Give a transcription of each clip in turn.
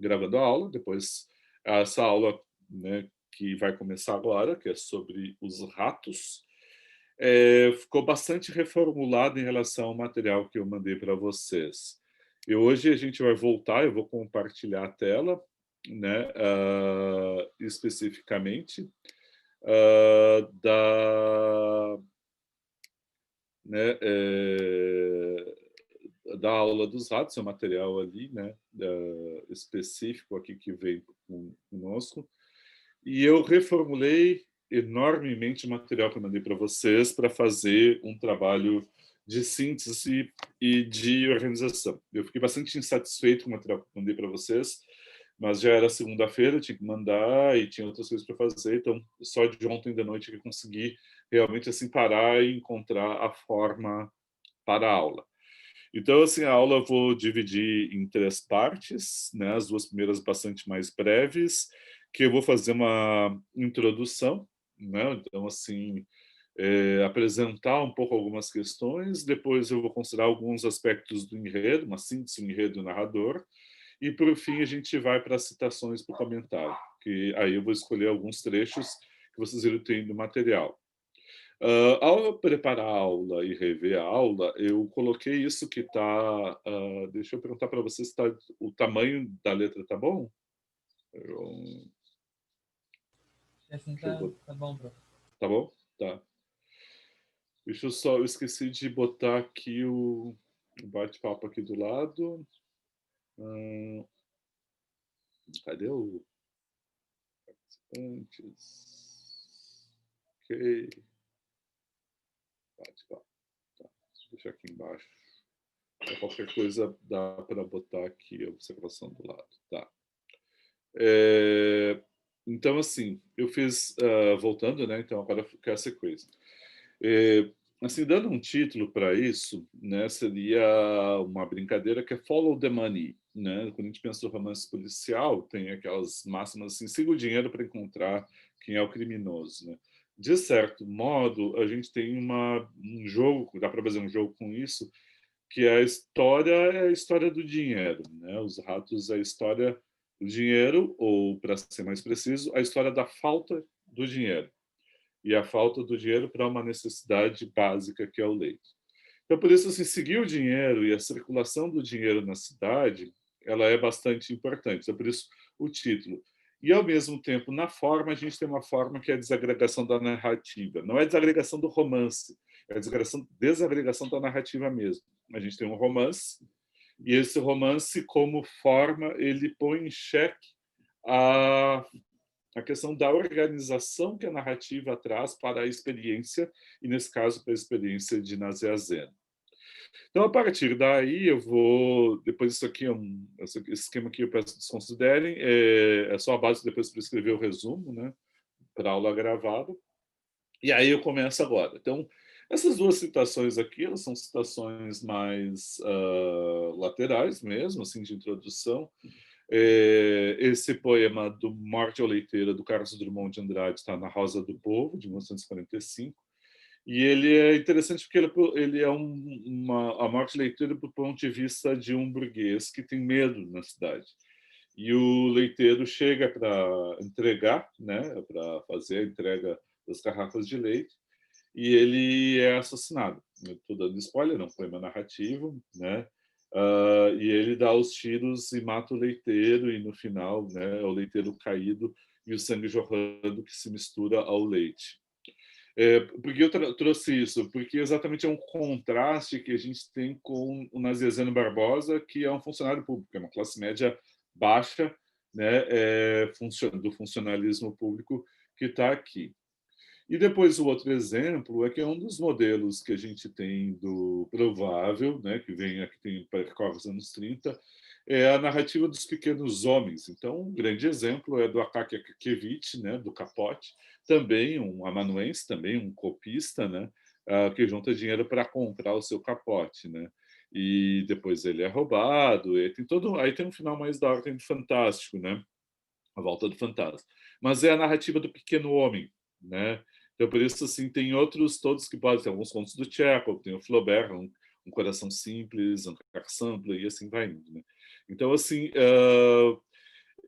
gravando a aula, depois essa aula, né, que vai começar agora, que é sobre os ratos, ficou bastante reformulado em relação ao material que eu mandei para vocês. E hoje a gente vai voltar, eu vou compartilhar a tela, né, especificamente, né, da aula dos ratos, é um material ali, né, específico aqui que veio conosco. E eu reformulei enormemente o material que eu mandei para vocês para fazer um trabalho de síntese e de organização. Eu fiquei bastante insatisfeito com o material que eu mandei para vocês, mas já era segunda-feira, tinha que mandar e tinha outras coisas para fazer, então só de ontem da noite que eu consegui realmente assim parar e encontrar a forma para a aula. Então, assim, a aula eu vou dividir em 3 partes, né, as 2 primeiras bastante mais breves, que eu vou fazer uma introdução, né, então, assim, apresentar um pouco algumas questões, depois eu vou considerar alguns aspectos do enredo, uma síntese do enredo e narrador, e por fim a gente vai para as citações para o comentário, que aí eu vou escolher alguns trechos que vocês viram tem do material. Ao preparar a aula e rever a aula, eu coloquei isso que está. Deixa eu perguntar para você se o tamanho da letra está bom? Eu, Assim deixa eu tá bom, prof. tá bom? Tá. Deixa eu só. Eu esqueci de botar aqui o bate-papo aqui do lado. Hum, Cadê o participantes? Ok. Bate-papo. Tá. Deixa eu deixar aqui embaixo. Qualquer coisa dá para botar aqui a observação do lado. Tá. É, então, assim, eu fiz, voltando, né? Então, agora fica a sequência. É, assim, dando um título para isso, né? Seria uma brincadeira que é Follow the Money, né? Quando a gente pensa no romance policial, tem aquelas máximas assim: siga o dinheiro para encontrar quem é o criminoso, né? De certo modo, a gente tem um jogo, dá para fazer um jogo com isso, que é a história do dinheiro, né? Os ratos é a história do dinheiro, ou, para ser mais preciso, a história da falta do dinheiro. E a falta do dinheiro para uma necessidade básica, que é o leite. Então, por isso, assim, seguir o dinheiro e a circulação do dinheiro na cidade, ela é bastante importante. Então, por isso, o título. E, ao mesmo tempo, na forma, a gente tem uma forma que é a desagregação da narrativa. Não é a desagregação do romance, é a desagregação da narrativa mesmo. A gente tem um romance, e esse romance, como forma, ele põe em xeque a a questão da organização que a narrativa traz para a experiência, e nesse caso, para a experiência de Nazia Zen. Então, a partir daí, eu vou. Depois, isso aqui esse esquema aqui eu peço que desconsiderem, é só a base depois para escrever o resumo, né, para a aula gravada. E aí eu começo agora. Então, essas 2 citações aqui, elas são citações mais laterais mesmo, assim, de introdução. Esse poema do Morte ao Leiteiro, do Carlos Drummond de Andrade, está na Rosa do Povo, de 1945. E ele é interessante porque ele é a morte leiteira do ponto de vista de um burguês que tem medo na cidade. E o leiteiro chega para entregar, né, para fazer a entrega das garrafas de leite, e ele é assassinado. Estou dando spoiler, não foi uma narrativa, né? E ele dá os tiros e mata o leiteiro, e no final, né, é o leiteiro caído e o sangue jorrando que se mistura ao leite. Porque eu trouxe isso? Porque exatamente é um contraste que a gente tem com o Nazianzeno Barbosa, que é um funcionário público, é uma classe média baixa, né, do funcionalismo público que está aqui. E depois o outro exemplo é que é um dos modelos que a gente tem do provável, né, que vem aqui, percorre os anos 30, é a narrativa dos pequenos homens. Então, um grande exemplo é do Akaki Akakevich, né, do Capote, também um amanuense, também um copista, né, que junta dinheiro para comprar o seu capote, né? E depois ele é roubado, e tem todo, aí tem um final mais da ordem do fantástico, né? A volta do fantasma. Mas é a narrativa do pequeno homem, né? Então, por isso, assim, tem outros todos que podem ter alguns contos do Chekhov, tem o Flaubert, um coração simples, um Sampler, e assim vai indo, né? Então, assim,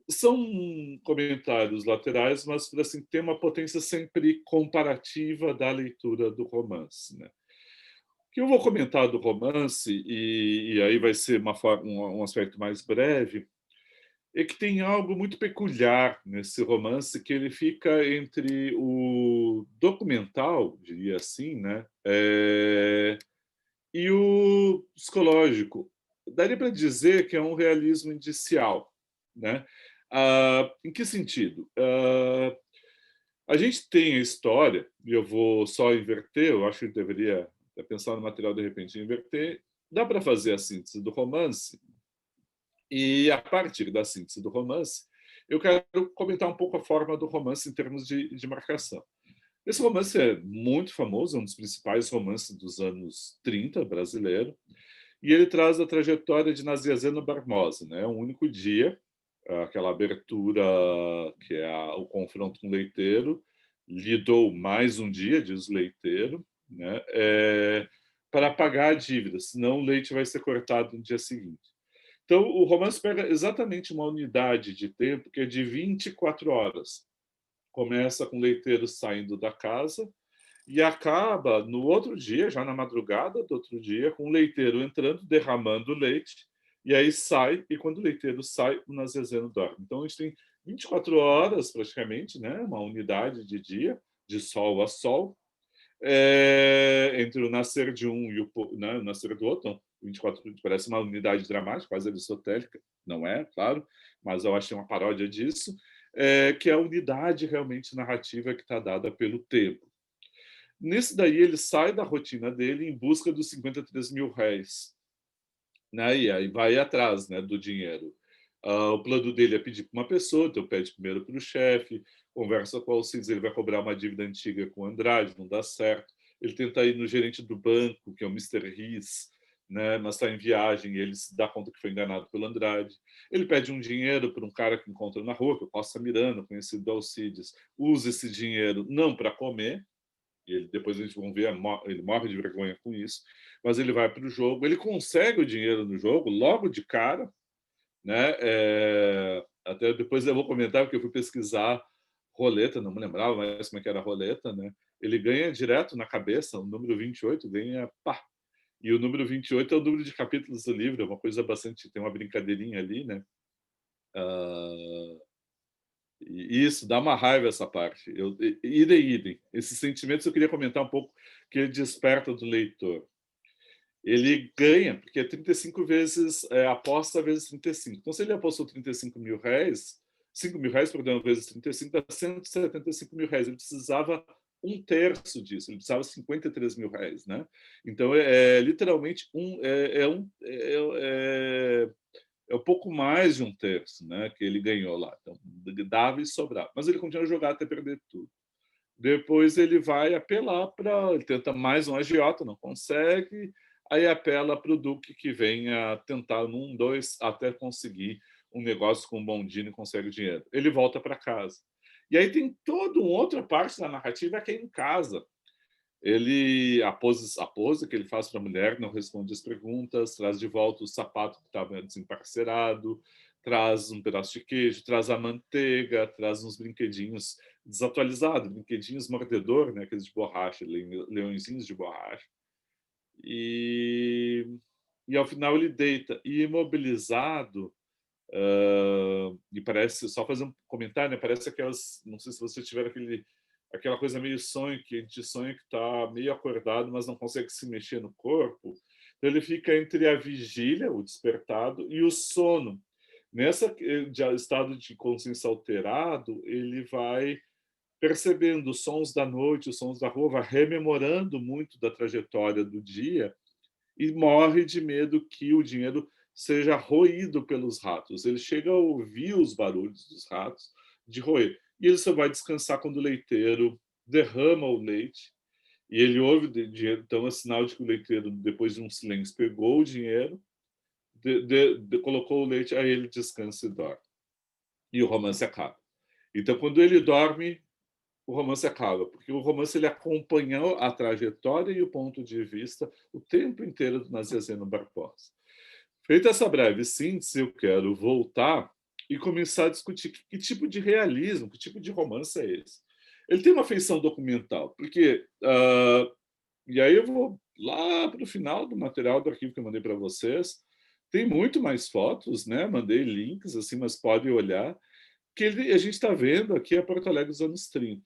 são comentários laterais, mas assim, tem uma potência sempre comparativa da leitura do romance, né? O que eu vou comentar do romance, e aí vai ser um aspecto mais breve, é que tem algo muito peculiar nesse romance, que ele fica entre o documental, diria assim, né? E o psicológico. Daria para dizer que é um realismo indicial, né? Em que sentido? A gente tem a história, e eu vou só inverter, eu acho que deveria pensar no material de repente inverter. Dá para fazer a síntese do romance, e a partir da síntese do romance, eu quero comentar um pouco a forma do romance em termos de marcação. Esse romance é muito famoso, é um dos principais romances dos anos 30 brasileiro, e ele traz a trajetória de Nazianzen Barbosa, né? Um único dia, aquela abertura que é o confronto com o leiteiro, lidou mais um dia, diz o leiteiro, né? Para pagar a dívida, senão o leite vai ser cortado no dia seguinte. Então, o romance pega exatamente uma unidade de tempo que é de 24 horas. Começa com o leiteiro saindo da casa e acaba no outro dia, já na madrugada do outro dia, com o leiteiro entrando, derramando leite, e aí sai, e quando o leiteiro sai, o Nazezeno dorme. Então, a gente tem 24 horas, praticamente, né? Uma unidade de dia, de sol a sol, entre o nascer de um e o nascer do outro. Então, 24 parece uma unidade dramática, quase aristotélica, não é, claro, mas eu achei uma paródia disso, que é a unidade realmente narrativa que está dada pelo tempo. Nesse daí, ele sai da rotina dele em busca dos 53 mil réis, né? E aí vai atrás, né, do dinheiro. O plano dele é pedir para uma pessoa, então pede primeiro para o chefe, conversa com o Alcides, ele vai cobrar uma dívida antiga com o Andrade, não dá certo. Ele tenta ir no gerente do banco, que é o Mister Riz, né, mas está em viagem e ele se dá conta que foi enganado pelo Andrade. Ele pede um dinheiro para um cara que encontra na rua, que é o Costa Miranda, conhecido do Alcides. Usa esse dinheiro não para comer, e ele, depois a gente vai ver, ele morre de vergonha com isso, mas ele vai para o jogo, ele consegue o dinheiro no jogo logo de cara, né? Até depois eu vou comentar, porque eu fui pesquisar roleta, não me lembrava mais como é que era a roleta, né? Ele ganha direto na cabeça, o número 28 ganha pá. E o número 28 é o número de capítulos do livro, é uma coisa bastante, tem uma brincadeirinha ali, né? E isso dá uma raiva essa parte. Idem, idem. Esses sentimentos eu queria comentar um pouco que ele desperta do leitor. Ele ganha, porque é 35 vezes aposta vezes 35. Então, se ele apostou 35 mil reais, 5 mil reais, perdão, vezes 35, dá 175 mil reais. Ele precisava um terço disso, ele precisava 53 mil reais, né? Então, literalmente é um pouco mais de um terço, né, que ele ganhou lá. Então, dava e sobrava. Mas ele continua a jogar até perder tudo. Depois ele vai apelar para. Ele tenta mais um agiota, não consegue. Aí apela para o Duque, que vem a tentar um, dois, até conseguir um negócio com o Bondini e consegue o dinheiro. Ele volta para casa. E aí tem toda uma outra parte da narrativa que é em casa. Ele a pose que ele faz para a mulher, não responde as perguntas, traz de volta o sapato que estava desemparcerado, traz um pedaço de queijo, traz a manteiga, traz uns brinquedinhos desatualizados, brinquedinhos mordedor, né, aqueles de borracha, leõezinhos de borracha. E, e ao final ele deita. E imobilizado, e parece, só fazer um comentário, né, parece aquelas, não sei se você tiver aquela coisa meio sonho, que a gente sonha que está meio acordado, mas não consegue se mexer no corpo. Então ele fica entre a vigília, o despertado, e o sono. Nessa estado de consciência alterado, ele vai percebendo os sons da noite, os sons da rua, vai rememorando muito da trajetória do dia e morre de medo que o dinheiro seja roído pelos ratos. Ele chega a ouvir os barulhos dos ratos de roer. E ele só vai descansar quando o leiteiro derrama o leite. E ele ouve o dinheiro, então é sinal de que o leiteiro, depois de um silêncio, pegou o dinheiro, colocou o leite, aí ele descansa e dorme. E o romance acaba. Então, quando ele dorme, o romance acaba, porque o romance ele acompanhou a trajetória e o ponto de vista o tempo inteiro do Nazianzen Barbosa. Feita essa breve síntese, eu quero voltar e começar a discutir que tipo de realismo, que tipo de romance é esse. Ele tem uma feição documental, porque e aí eu vou lá para o final do material do arquivo que eu mandei para vocês. Tem muito mais fotos, né? Mandei links, assim, mas pode olhar. Que a gente está vendo aqui a Porto Alegre dos anos 30.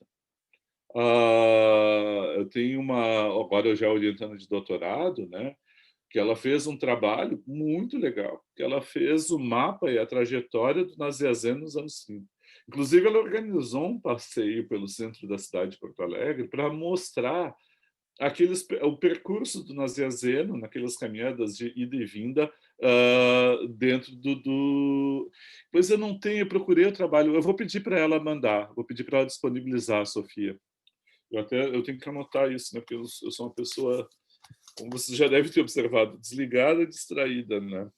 Eu tenho uma, agora eu já orientando de doutorado, né? Que ela fez um trabalho muito legal, que ela fez o mapa e a trajetória do Nazianzen nos anos 30. Inclusive, ela organizou um passeio pelo centro da cidade de Porto Alegre para mostrar o percurso do Nazianzeno, naquelas caminhadas de ida e vinda, dentro Pois eu não tenho, eu procurei o trabalho, eu vou pedir para ela mandar, vou pedir para ela disponibilizar, Sofia. Eu tenho que anotar isso, né? Porque eu sou uma pessoa, como você já deve ter observado, desligada e distraída, né?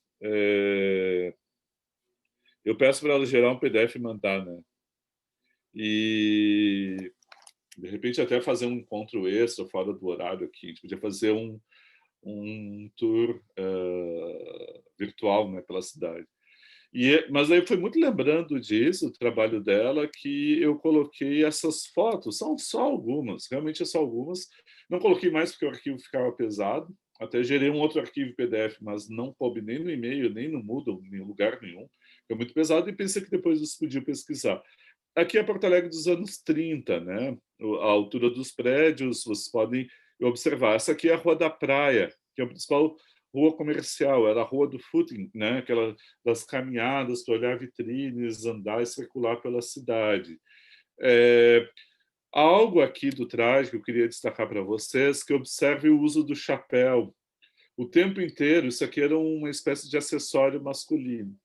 Eu peço para ela gerar um PDF e mandar, né? E de repente até fazer um encontro extra fora do horário aqui. A gente podia fazer um tour virtual, né, pela cidade. Mas aí foi muito lembrando disso, o trabalho dela, que eu coloquei essas fotos. São só algumas, realmente é só algumas. Não coloquei mais porque o arquivo ficava pesado. Até gerei um outro arquivo PDF, mas não coube nem no e-mail, nem no Moodle, em lugar nenhum. É muito pesado e pensei que depois você podia pesquisar. Aqui é Porto Alegre dos anos 30, né? A altura dos prédios, vocês podem observar. Essa aqui é a Rua da Praia, que é a principal rua comercial, era a Rua do Footing, né? Aquela das caminhadas para olhar vitrines, andar e circular pela cidade. Algo aqui do traje que eu queria destacar para vocês, que observe o uso do chapéu. O tempo inteiro, isso aqui era uma espécie de acessório masculino.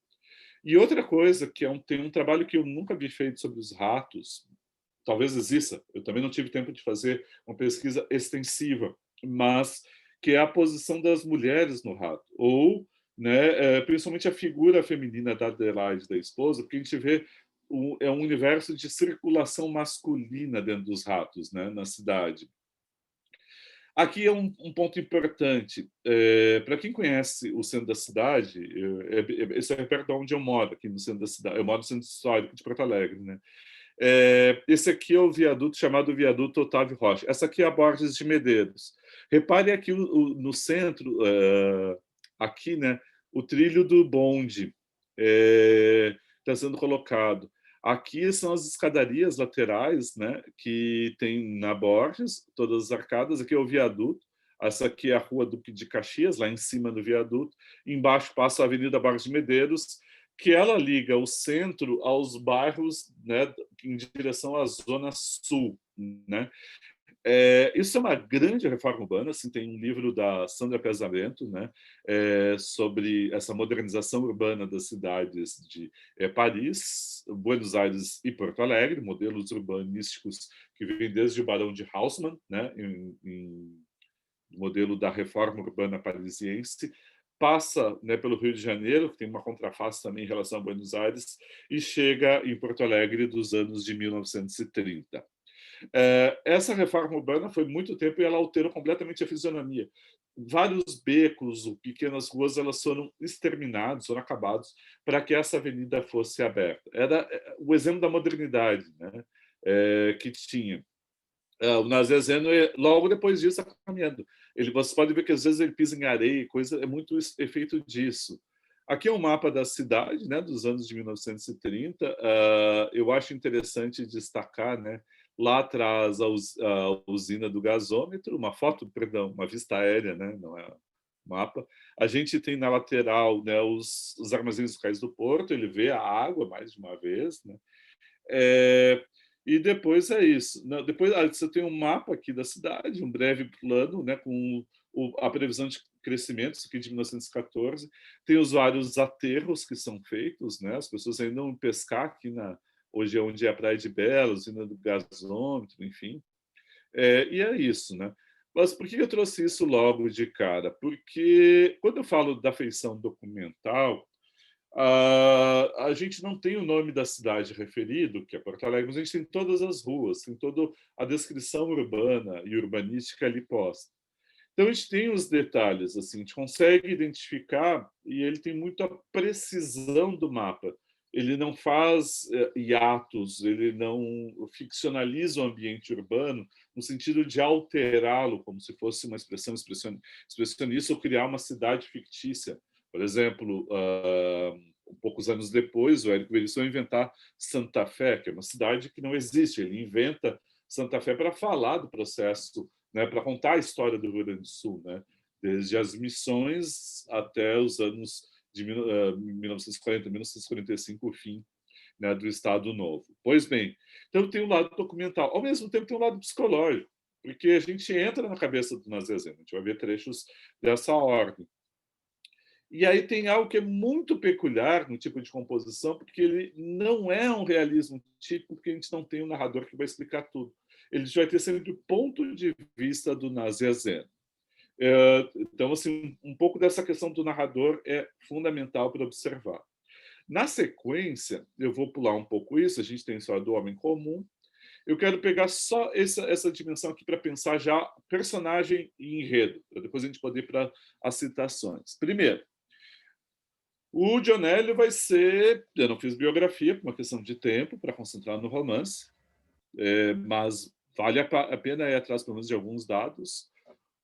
E outra coisa, que tem um trabalho que eu nunca vi feito sobre os ratos, talvez exista, eu também não tive tempo de fazer uma pesquisa extensiva, mas que é a posição das mulheres no rato, ou né, principalmente a figura feminina da Adelaide, da esposa, porque a gente vê é um universo de circulação masculina dentro dos ratos, né, na cidade. Aqui é um ponto importante. Para quem conhece o centro da cidade, esse é perto de onde eu moro, aqui no centro da cidade. Eu moro no centro histórico de Porto Alegre, né? Esse aqui é o viaduto chamado Viaduto Otávio Rocha. Essa aqui é a Borges de Medeiros. Repare aqui no centro, aqui, né, o trilho do bonde está sendo colocado. Aqui são as escadarias laterais, né, que tem na Borges, todas as arcadas. Aqui é o viaduto. Essa aqui é a Rua Duque de Caxias, lá em cima do viaduto. Embaixo passa a Avenida Borges de Medeiros, que ela liga o centro aos bairros, né, em direção à zona sul, né? Isso é uma grande reforma urbana. Assim, tem um livro da Sandra Pesamento, né, sobre essa modernização urbana das cidades de Paris, Buenos Aires e Porto Alegre, modelos urbanísticos que vêm desde o Barão de Haussmann, né, modelo da reforma urbana parisiense, passa, né, pelo Rio de Janeiro, que tem uma contraface também em relação a Buenos Aires, e chega em Porto Alegre dos anos de 1930. Essa reforma urbana foi muito tempo e ela alterou completamente a fisionomia. Vários becos, pequenas ruas, elas foram exterminados, foram acabados para que essa avenida fosse aberta. Era o exemplo da modernidade, né, que tinha. O Nazezeno, logo depois disso, está caminhando. Você pode ver que às vezes ele pisa em areia, coisa, é muito efeito disso. Aqui é um mapa da cidade, né, dos anos de 1930. Eu acho interessante destacar, né, lá atrás a usina do gasômetro, uma foto, perdão, uma vista aérea, né, não é mapa. A gente tem na lateral, né, os armazéns do Cais do Porto, ele vê a água mais de uma vez, né? E depois é isso. Depois você tem um mapa aqui da cidade, um breve plano, né, com a previsão de crescimento, isso aqui de 1914. Tem os vários aterros que são feitos, né? As pessoas ainda vão pescar aqui hoje é onde é a Praia de Bela, usina do gasômetro, enfim. E é isso, né? Mas por que eu trouxe isso logo de cara? Porque quando eu falo da feição documental, a gente não tem o nome da cidade referido, que é Porto Alegre, mas a gente tem todas as ruas, tem toda a descrição urbana e urbanística ali posta. Então, a gente tem os detalhes, assim, a gente consegue identificar, e ele tem muito a precisão do mapa, ele não faz hiatos, ele não ficcionaliza o ambiente urbano no sentido de alterá-lo como se fosse uma expressão expressionista ou criar uma cidade fictícia. Por exemplo, poucos anos depois, o Érico Veríssimo vai inventar Santa Fé, que é uma cidade que não existe. Ele inventa Santa Fé para falar do processo, né, para contar a história do Rio Grande do Sul, né, desde as missões até os anos de 1940, 1945, o fim, né, do Estado Novo. Pois bem, então tem um lado documental, ao mesmo tempo tem um lado psicológico, porque a gente entra na cabeça do Nazezeno, a gente vai ver trechos dessa ordem. E aí tem algo que é muito peculiar no tipo de composição, porque ele não é um realismo típico, porque a gente não tem um narrador que vai explicar tudo. Ele vai ter sempre o ponto de vista do Nazezeno. Então, assim, um pouco dessa questão do narrador é fundamental para observar. Na sequência, eu vou pular um pouco isso, a gente tem a história do homem comum. Eu quero pegar só essa dimensão aqui para pensar já personagem e enredo, para depois a gente poder ir para as citações. Primeiro, o Dionélio vai ser... Eu não fiz biografia, por uma questão de tempo, para concentrar no romance, mas vale a pena ir atrás, pelo menos, de alguns dados.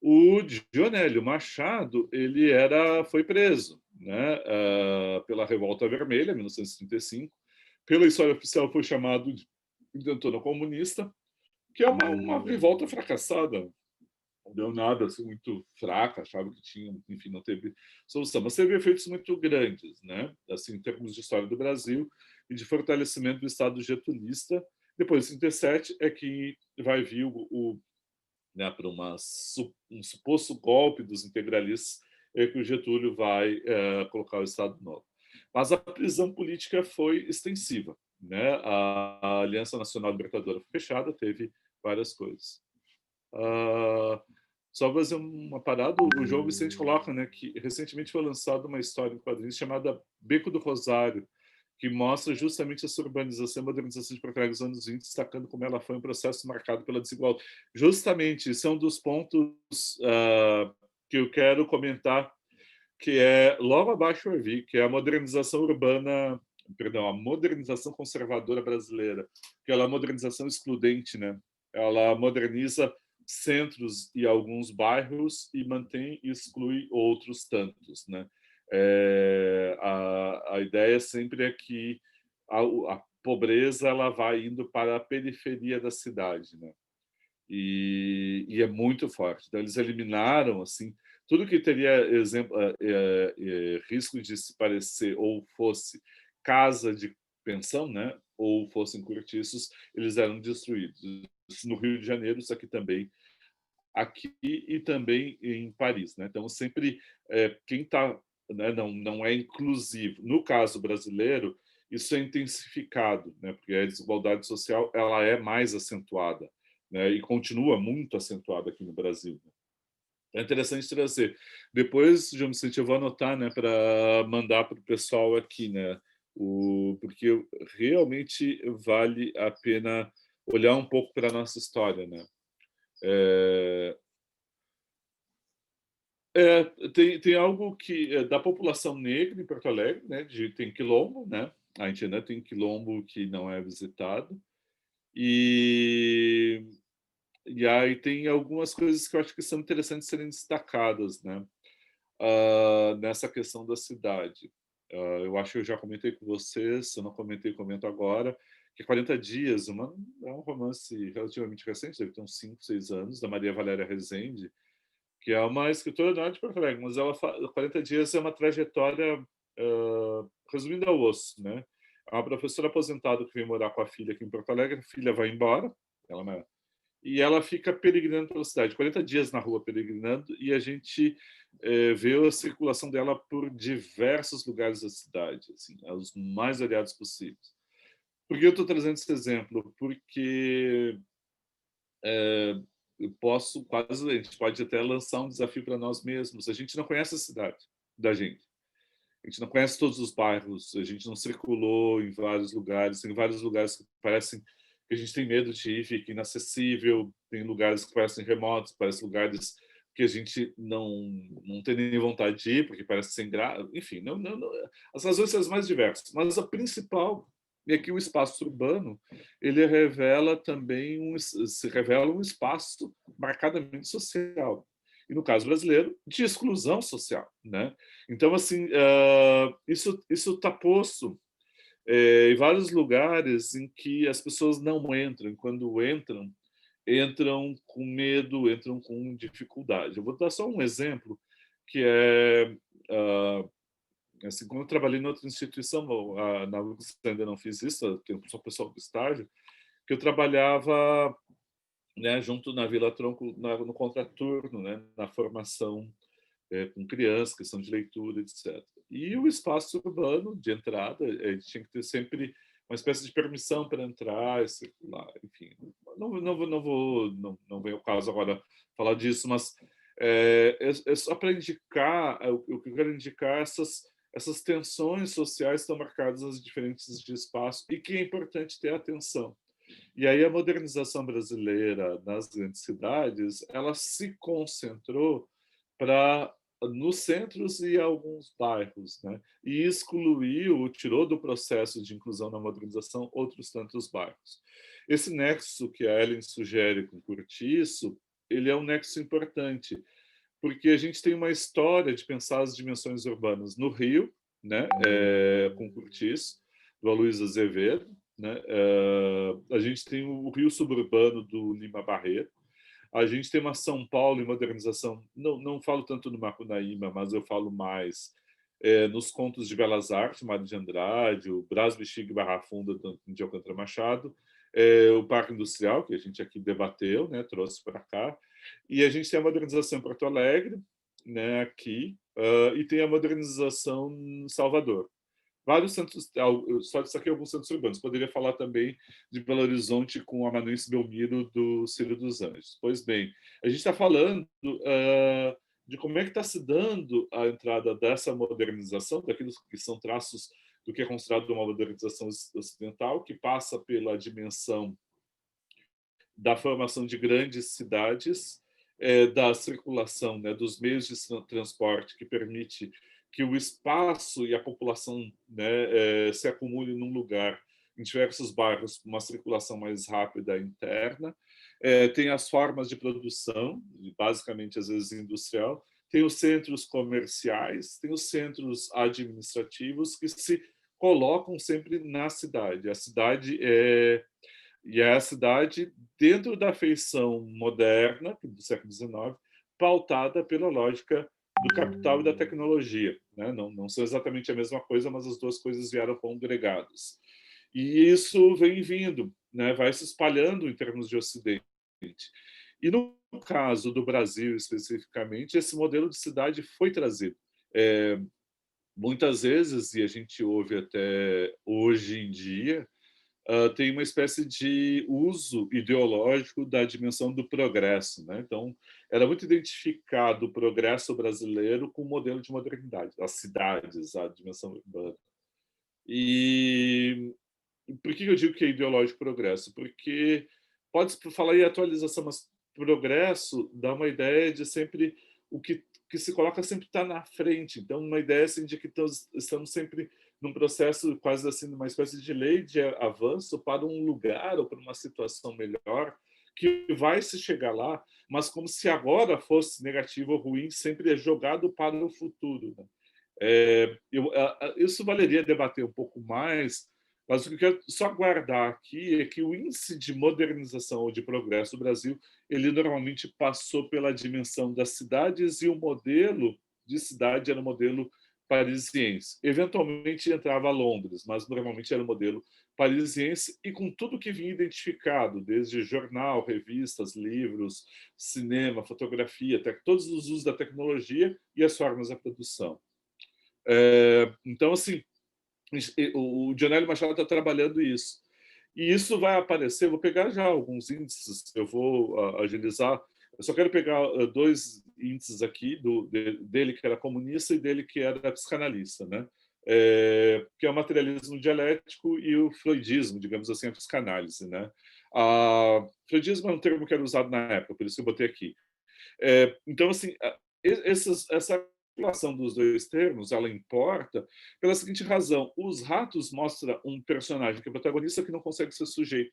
O Dionélio Machado foi preso, né, pela Revolta Vermelha, em 1935. Pela história oficial, foi chamado de intentona comunista, que é uma revolta fracassada. Não deu nada, assim, muito fraca, achava que tinha, enfim, não teve solução. Mas teve efeitos muito grandes, né, assim, em termos de história do Brasil e de fortalecimento do Estado getulista. Depois, em 37, é que vai vir né, para um suposto golpe dos integralistas, é que o Getúlio vai colocar o Estado Novo. Mas a prisão política foi extensiva, né? A Aliança Nacional Libertadora foi fechada, teve várias coisas. Só fazer uma parada, o João Vicente coloca, né, que recentemente foi lançada uma história em quadrinhos chamada Beco do Rosário, que mostra justamente essa urbanização e modernização de Porto Alegre nos anos 20, destacando como ela foi um processo marcado pela desigualdade. Justamente, são dos pontos que eu quero comentar, que é logo abaixo eu vi, que é a modernização urbana, perdão, a modernização conservadora brasileira, que ela é a modernização excludente, né? Ela moderniza centros e alguns bairros e mantém e exclui outros tantos, né? A ideia sempre é que a pobreza ela vai indo para a periferia da cidade, né? E é muito forte. Então eles eliminaram assim tudo que teria risco de se parecer ou fosse casa de pensão, né? Ou fossem cortiços, eles eram destruídos. Isso no Rio de Janeiro, isso aqui também, aqui e também em Paris, né? Então sempre quem está, né, não é inclusivo. No caso brasileiro, isso é intensificado, né? Porque a desigualdade social ela é mais acentuada, né? E continua muito acentuada aqui no Brasil. É interessante trazer. Depois, João Vicente, eu vou anotar, né, para mandar para o pessoal aqui, né? Porque realmente vale a pena olhar um pouco para a nossa história, né? É, tem algo que da população negra em Porto Alegre, né? Tem quilombo, né? A gente ainda tem quilombo que não é visitado e aí tem algumas coisas que eu acho que são interessantes serem destacadas, né? Nessa questão da cidade. Eu acho que eu já comentei com vocês, se eu não comentei, comento agora, que 40 Dias é um romance relativamente recente, deve ter uns 5, 6 anos, da Maria Valéria Rezende, que é uma escritora não é de Porto Alegre, mas 40 Dias é uma trajetória resumida ao osso, né? É uma professora aposentada que vem morar com a filha aqui em Porto Alegre, a filha vai embora, e ela fica peregrinando pela cidade, 40 dias na rua peregrinando, e a gente vê a circulação dela por diversos lugares da cidade, assim, os mais variados possíveis. Por que eu estou trazendo esse exemplo? Porque eu posso quase, a gente pode até lançar um desafio para nós mesmos. A gente não conhece a cidade da gente. A gente não conhece todos os bairros, a gente não circulou em vários lugares, tem vários lugares que parecem que a gente tem medo de ir, fica inacessível, tem lugares que parecem remotos, parecem lugares que a gente não tem nem vontade de ir, porque parece sem graça, enfim, as razões são as mais diversas, mas a principal é que o espaço urbano ele revela também se revela um espaço marcadamente social. E no caso brasileiro, de exclusão social, né? Então, assim, isso está posto em vários lugares em que as pessoas não entram. Quando entram, entram com medo, entram com dificuldade. Eu vou dar só um exemplo, que é, assim, quando eu trabalhei em outra instituição, na UFRGS ainda não fiz isso, eu sou pessoal do estágio, que eu trabalhava, né, junto na Vila Tronco, no contraturno, né, na formação com crianças, questão de leitura, etc. E o espaço urbano de entrada, tinha que ter sempre uma espécie de permissão para entrar e circular, enfim. Não vem o caso agora falar disso, mas é só para indicar, o que eu quero indicar, essas tensões sociais estão marcadas nas diferentes de espaço e que é importante ter atenção. E aí a modernização brasileira nas grandes cidades, ela se concentrou para nos centros e alguns bairros, né? E excluiu, tirou do processo de inclusão na modernização outros tantos bairros. Esse nexo que a Ellen sugere com Curtiço, ele é um nexo importante, porque a gente tem uma história de pensar as dimensões urbanas no Rio, né? Com Curtiço, do Aloysio Azevedo, né? A gente tem o Rio suburbano do Lima Barreto, a gente tem uma São Paulo em modernização, não falo tanto no Macunaíma, mas eu falo mais nos contos de Belas Artes, Mário de Andrade, o Brás Bexiga e Barra Funda, de Alcântara Machado, o Parque Industrial, que a gente aqui debateu, né, trouxe para cá, e a gente tem a modernização em Porto Alegre, né, aqui, e tem a modernização em Salvador. Vários centros, só destaquei alguns centros urbanos. Poderia falar também de Belo Horizonte com a Amanuense Belmiro do Círio dos Anjos. Pois bem, a gente está falando de como é que está se dando a entrada dessa modernização, daqueles que são traços do que é considerado uma modernização ocidental, que passa pela dimensão da formação de grandes cidades, da circulação, né, dos meios de transporte que permite que o espaço e a população, né, se acumule num lugar, em diversos bairros, uma circulação mais rápida interna. Tem as formas de produção, basicamente, às vezes, industrial. Tem os centros comerciais, tem os centros administrativos que se colocam sempre na cidade. A cidade é a cidade dentro da feição moderna do século XIX, pautada pela lógica do capital e da tecnologia, né? Não são exatamente a mesma coisa, mas as duas coisas vieram congregadas. E isso vem vindo, né? Vai se espalhando em termos de Ocidente. E no caso do Brasil, especificamente, esse modelo de cidade foi trazido. Muitas vezes, e a gente ouve até hoje em dia, tem uma espécie de uso ideológico da dimensão do progresso, né? Então, era muito identificado o progresso brasileiro com o modelo de modernidade, as cidades, a dimensão urbana. E por que eu digo que é ideológico progresso? Porque pode falar em atualização, mas progresso dá uma ideia de sempre que se coloca sempre está na frente. Então, uma ideia assim, de que estamos sempre num processo quase assim, uma espécie de lei de avanço para um lugar ou para uma situação melhor que vai se chegar lá, mas como se agora fosse negativo ou ruim, sempre é jogado para o futuro. Né? Isso valeria debater um pouco mais, mas o que eu quero só guardar aqui é que o índice de modernização ou de progresso do Brasil, ele normalmente passou pela dimensão das cidades e o modelo de cidade era o modelo parisiense. Eventualmente entrava Londres, mas normalmente era o modelo parisiense e com tudo que vinha identificado, desde jornal, revistas, livros, cinema, fotografia, todos os usos da tecnologia e as formas da produção. Então, assim, o Dionélio Machado está trabalhando isso. E isso vai aparecer, vou pegar já alguns índices, eu vou agilizar. Eu só quero pegar dois índices aqui, dele que era comunista e dele que era psicanalista, né? Que é o materialismo dialético e o freudismo, digamos assim, a psicanálise. Né? Freudismo é um termo que era usado na época, por isso que eu botei aqui. Então, assim, essa relação dos dois termos, ela importa pela seguinte razão: os ratos mostra um personagem que é protagonista que não consegue ser sujeito.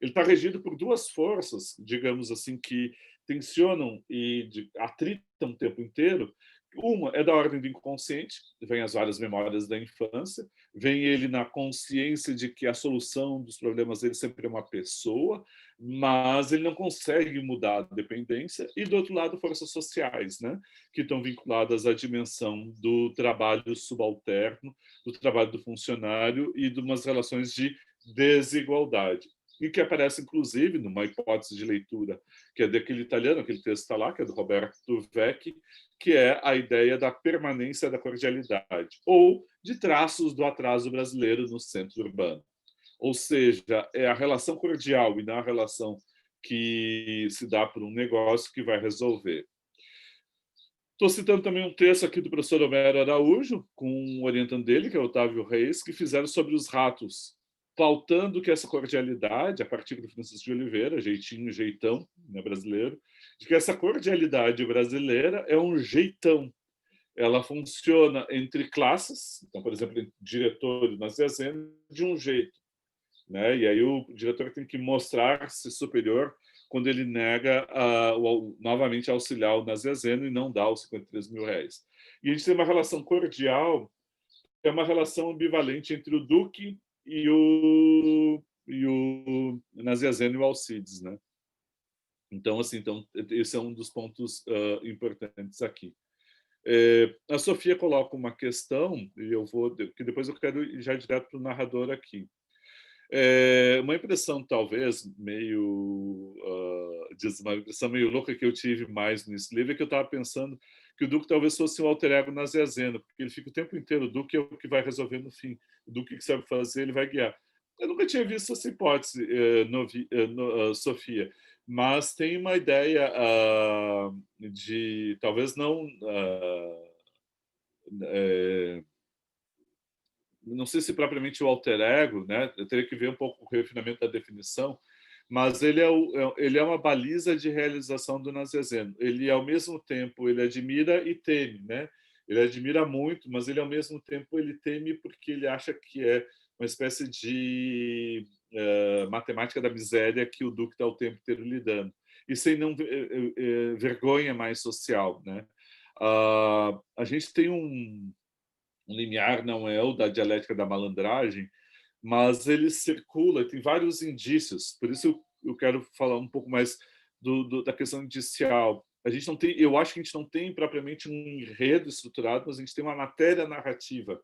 Ele está regido por duas forças, digamos assim, que tensionam e atritam o tempo inteiro. Uma é da ordem do inconsciente, vem as várias memórias da infância, vem ele na consciência de que a solução dos problemas dele sempre é uma pessoa, mas ele não consegue mudar a dependência. E, do outro lado, forças sociais, né, que estão vinculadas à dimensão do trabalho subalterno, do trabalho do funcionário e de umas relações de desigualdade. E que aparece, inclusive, numa hipótese de leitura, que é daquele italiano, aquele texto está lá, que é do Roberto Vecchi, que é a ideia da permanência da cordialidade, ou de traços do atraso brasileiro no centro urbano. Ou seja, é a relação cordial e não a relação que se dá por um negócio que vai resolver. Estou citando também um texto aqui do professor Homero Araújo, com um orientando dele, que é Otávio Reis, que fizeram sobre os ratos, pautando que essa cordialidade, a partir do Francisco de Oliveira, jeitinho, jeitão, né, brasileiro, de que essa cordialidade brasileira é um jeitão. Ela funciona entre classes, então, por exemplo, entre diretores nas dezenas, de um jeito, né? E aí o diretor tem que mostrar-se superior quando ele nega novamente auxiliar o Naziazeno e não dá os 53 mil réis. E a gente tem uma relação cordial, é uma relação ambivalente entre o Duque e o Naziazeno e o Alcides, né? Então, assim, esse é um dos pontos importantes aqui. A Sofia coloca uma questão, e eu vou, que depois eu quero ir já direto para o narrador aqui. Uma impressão talvez uma impressão meio louca que eu tive mais nesse livro é que eu estava pensando que o Duque talvez fosse um alter ego naziazeno, porque ele fica o tempo inteiro, o Duque é o que vai resolver no fim, o Duque que sabe fazer, ele vai guiar. Eu nunca tinha visto essa hipótese, Sofia, mas tem uma ideia de talvez não sei se propriamente o alter ego, né? Eu teria que ver um pouco o refinamento da definição, mas ele é uma baliza de realização do Nazianzen. Ele, ao mesmo tempo, ele admira e teme, né? Ele admira muito, mas ele, ao mesmo tempo, ele teme porque ele acha que é uma espécie de matemática da miséria que o Duque está o tempo inteiro lidando. E sem não vergonha mais social, né? A gente tem um limiar, não é o da dialética da malandragem, mas ele circula, tem vários indícios. Por isso eu quero falar um pouco mais da questão indicial. A gente não tem, eu acho que a gente não tem propriamente um enredo estruturado, mas a gente tem uma matéria narrativa,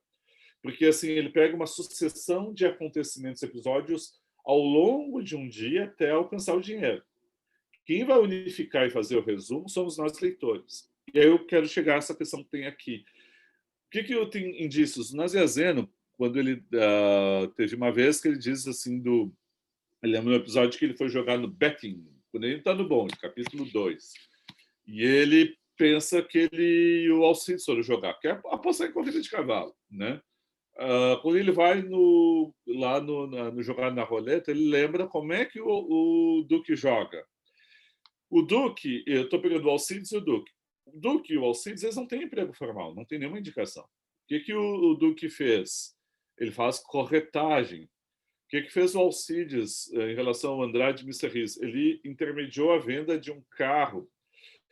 porque assim ele pega uma sucessão de acontecimentos, episódios ao longo de um dia até alcançar o dinheiro. Quem vai unificar e fazer o resumo somos nós leitores. E aí eu quero chegar a essa questão que tem aqui. O que eu tenho indícios? O Nazianzen, quando ele teve uma vez que ele diz assim ele lembra um episódio que ele foi jogar no betting, quando ele está no bonde, capítulo 2. E ele pensa que ele e o Alcides foram jogar, que é apostar em corrida de cavalo, né? Quando ele vai lá no jogar na roleta, ele lembra como é que o Duque joga. O Duque, eu estou pegando o Alcides e o Duque. O Duque e o Alcides, eles não têm emprego formal, não tem nenhuma indicação. O que o Duque fez? Ele faz corretagem. O que fez o Alcides em relação ao Andrade Misserris? Ele intermediou a venda de um carro.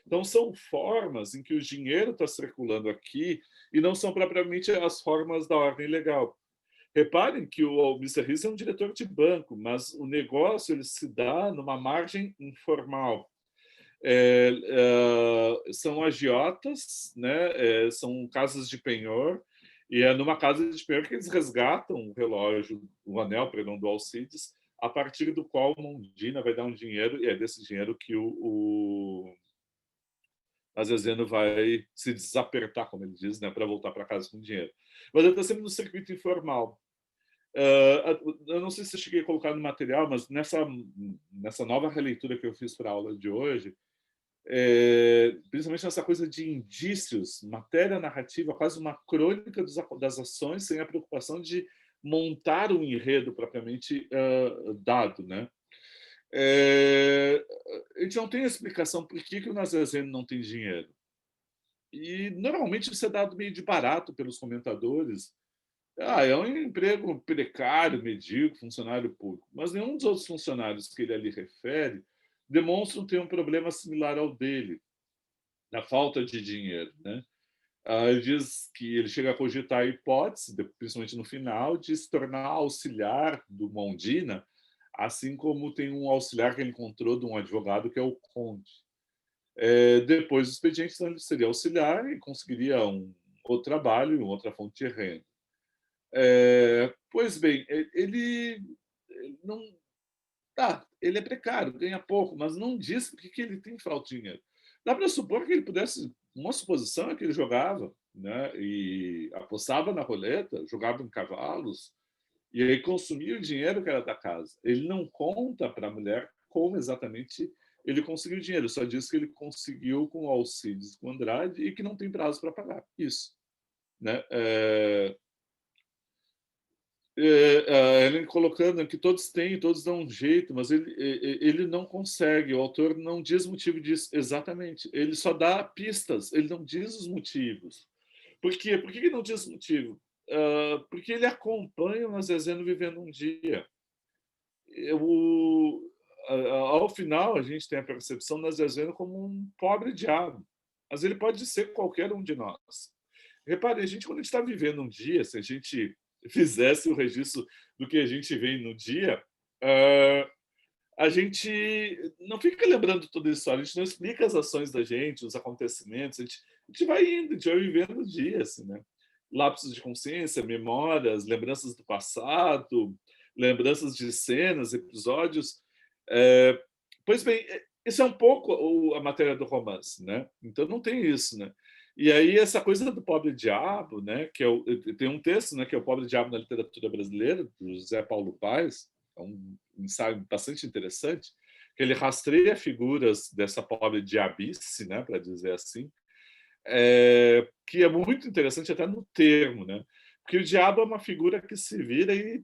Então, são formas em que o dinheiro está circulando aqui e não são propriamente as formas da ordem legal. Reparem que o Misserris é um diretor de banco, mas o negócio ele se dá numa margem informal. São agiotas, né? São casas de penhor, e é numa casa de penhor que eles resgatam o relógio, o anel, perdão, do Alcides, a partir do qual Mondina vai dar um dinheiro, e é desse dinheiro que o Azezeno vai se desapertar, como ele diz, né, para voltar para casa com dinheiro. Mas ele está sempre no circuito informal. Eu não sei se eu cheguei a colocar no material, mas nessa nova releitura que eu fiz para a aula de hoje, principalmente nessa coisa de indícios, matéria narrativa, quase uma crônica das ações, sem a preocupação de montar um enredo propriamente dado, né? É, a gente não tem explicação por que o Nazareno não tem dinheiro. E normalmente isso é dado meio de barato pelos comentadores. Ah, é um emprego precário, medíocre, funcionário público. Mas nenhum dos outros funcionários que ele ali refere demonstram ter um problema similar ao dele, da falta de dinheiro, né? Ele diz que ele chega a cogitar a hipótese, principalmente no final, de se tornar auxiliar do Mondina, assim como tem um auxiliar que ele encontrou de um advogado que é o Conde. Depois do expediente, então, ele seria auxiliar e conseguiria um outro trabalho, outra fonte de renda. Pois bem, ele não. Tá, ele é precário, ganha pouco, mas não diz por que ele tem falta de dinheiro. Dá para supor que ele pudesse. Uma suposição é que ele jogava, né, e apostava na roleta, jogava em cavalos, e aí consumia o dinheiro que era da casa. Ele não conta para a mulher como exatamente ele conseguiu o dinheiro, só diz que ele conseguiu com o Alcides com Andrade e que não tem prazo para pagar. Isso. Né? Ele colocando que todos têm, todos dão um jeito, mas ele não consegue, o autor não diz motivo disso exatamente, ele só dá pistas, ele não diz os motivos. Por quê? Por que ele não diz motivo? Porque ele acompanha o Nazezeno vivendo um dia. Eu, Ao final, a gente tem a percepção do Nazezeno como um pobre diabo, mas ele pode ser qualquer um de nós. Repare, a gente, quando a gente está vivendo um dia, se a gente fizesse o registro do que a gente vê no dia, uh, a gente não fica lembrando toda a história, a gente não explica as ações da gente, os acontecimentos, a gente vai indo, a gente vai vivendo o dia, assim, né? Lapsos de consciência, memórias, lembranças do passado, lembranças de cenas, episódios. É, pois bem, isso é um pouco a matéria do romance, né? Então não tem isso, né? E aí essa coisa do pobre diabo, né? Tem um texto, né? Que é o Pobre Diabo na Literatura Brasileira, do José Paulo Paes, é um ensaio bastante interessante, que ele rastreia figuras dessa pobre diabice, né? Para dizer assim, que é muito interessante até no termo, né? Porque o diabo é uma figura que se vira e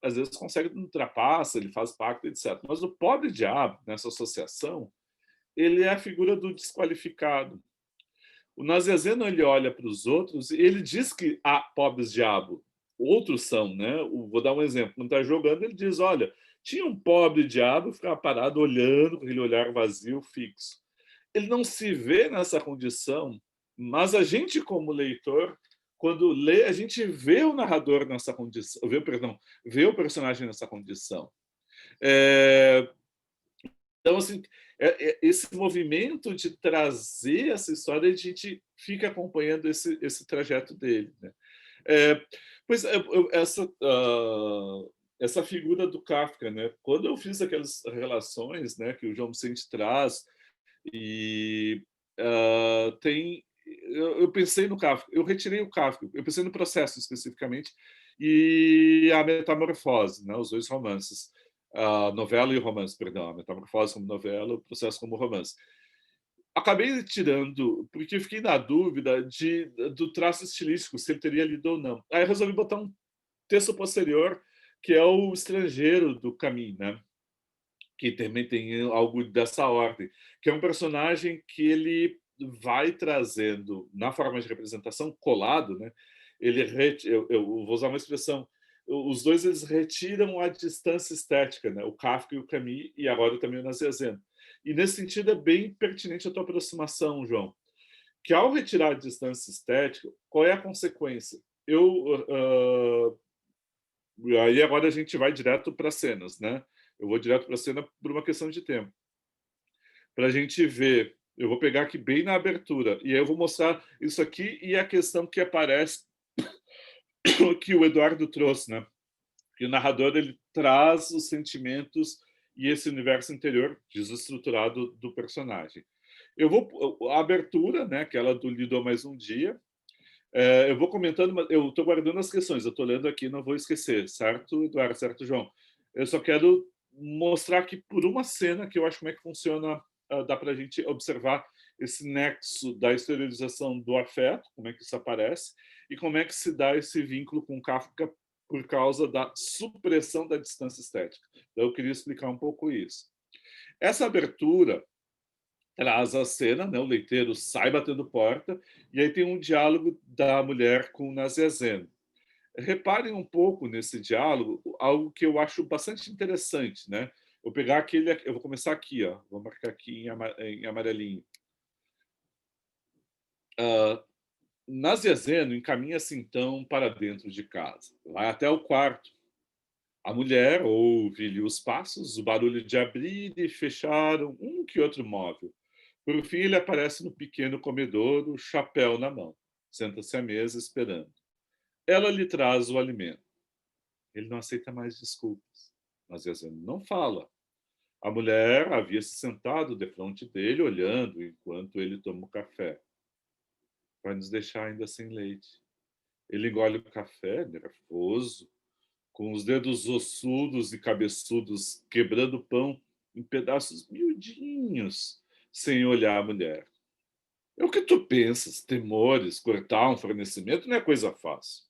às vezes consegue ultrapassa, ele faz pacto, etc. Mas o pobre diabo, nessa associação, ele é a figura do desqualificado. O Nazianzeno, ele olha para os outros e ele diz que há pobres diabo. Outros são, né? Vou dar um exemplo. Quando está jogando, ele diz: olha, tinha um pobre diabo que ficava parado olhando com aquele olhar vazio, fixo. Ele não se vê nessa condição, mas a gente, como leitor, quando lê, a gente vê o narrador nessa condição, vê o personagem nessa condição. É, então, assim, esse movimento de trazer essa história, a gente fica acompanhando esse trajeto dele. Né? É, pois essa figura do Kafka, né? Quando eu fiz aquelas relações, né, que o João Vicente traz, e tem. Eu pensei no Kafka, eu retirei o Kafka, eu pensei no processo especificamente, e a metamorfose, né, os dois romances. A novela e o romance, perdão, a metamorfose como novela, o processo como romance. Acabei tirando, porque eu fiquei na dúvida do traço estilístico, se ele teria lido ou não. Aí resolvi botar um texto posterior, que é o Estrangeiro do Camus, né? Que também tem algo dessa ordem, que é um personagem que ele vai trazendo, na forma de representação, colado, né? Eu vou usar uma expressão, os dois eles retiram a distância estética, né? O Kafka e o Camus, e agora também o Nazianzen. E nesse sentido é bem pertinente a tua aproximação, João, que ao retirar a distância estética, qual é a consequência? Aí agora a gente vai direto para cenas, né? Eu vou direto para a cena por uma questão de tempo. Para a gente ver, eu vou pegar aqui bem na abertura, e aí eu vou mostrar isso aqui e a questão que aparece, que o Eduardo trouxe, né? Que o narrador ele traz os sentimentos e esse universo interior desestruturado do personagem. A abertura, né? Aquela do Lido Mais um Dia. Eu vou comentando, eu estou guardando as questões, eu estou lendo aqui, não vou esquecer, certo, Eduardo? Certo, João? Eu só quero mostrar aqui por uma cena que eu acho como é que funciona, dá para a gente observar esse nexo da exteriorização do afeto, como é que isso aparece, e como é que se dá esse vínculo com Kafka por causa da supressão da distância estética. Então, eu queria explicar um pouco isso. Essa abertura traz a cena, né, o leiteiro sai batendo porta, e aí tem um diálogo da mulher com o Nazianzen. Reparem um pouco nesse diálogo, algo que eu acho bastante interessante, né? Vou pegar aquele, eu vou começar aqui, ó, vou marcar aqui em amarelinho. Uh, Nazianzen encaminha-se então para dentro de casa, vai até o quarto. A mulher ouve-lhe os passos, o barulho de abrir e fechar um que outro móvel. Por fim, ele aparece no pequeno comedouro, chapéu na mão. Senta-se à mesa esperando. Ela lhe traz o alimento. Ele não aceita mais desculpas. Nazianzen não fala. A mulher havia se sentado defronte dele, olhando enquanto ele toma o café. Vai nos deixar ainda sem leite. Ele engole o café, nervoso, com os dedos ossudos e cabeçudos quebrando o pão em pedaços miudinhos, sem olhar a mulher. É o que tu pensas, temores, cortar um fornecimento não é coisa fácil.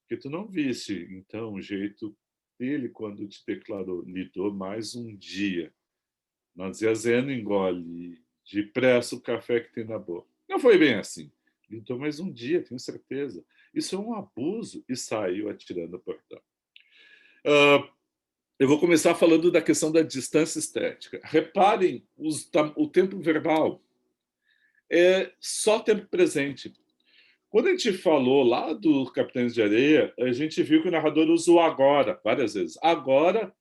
Porque tu não viste, então, o jeito dele quando te declarou, lhe dou mais um dia. Nazianzen engole depressa o café que tem na boca. Não foi bem assim. Lhe dou mais um dia, tenho certeza. Isso é um abuso. E saiu atirando o portão. Uh, eu vou começar falando da questão da distância estética. Reparem o tempo verbal. É só tempo presente. Quando a gente falou lá do Capitães de Areia, a gente viu que o narrador usa o agora várias vezes. Agora,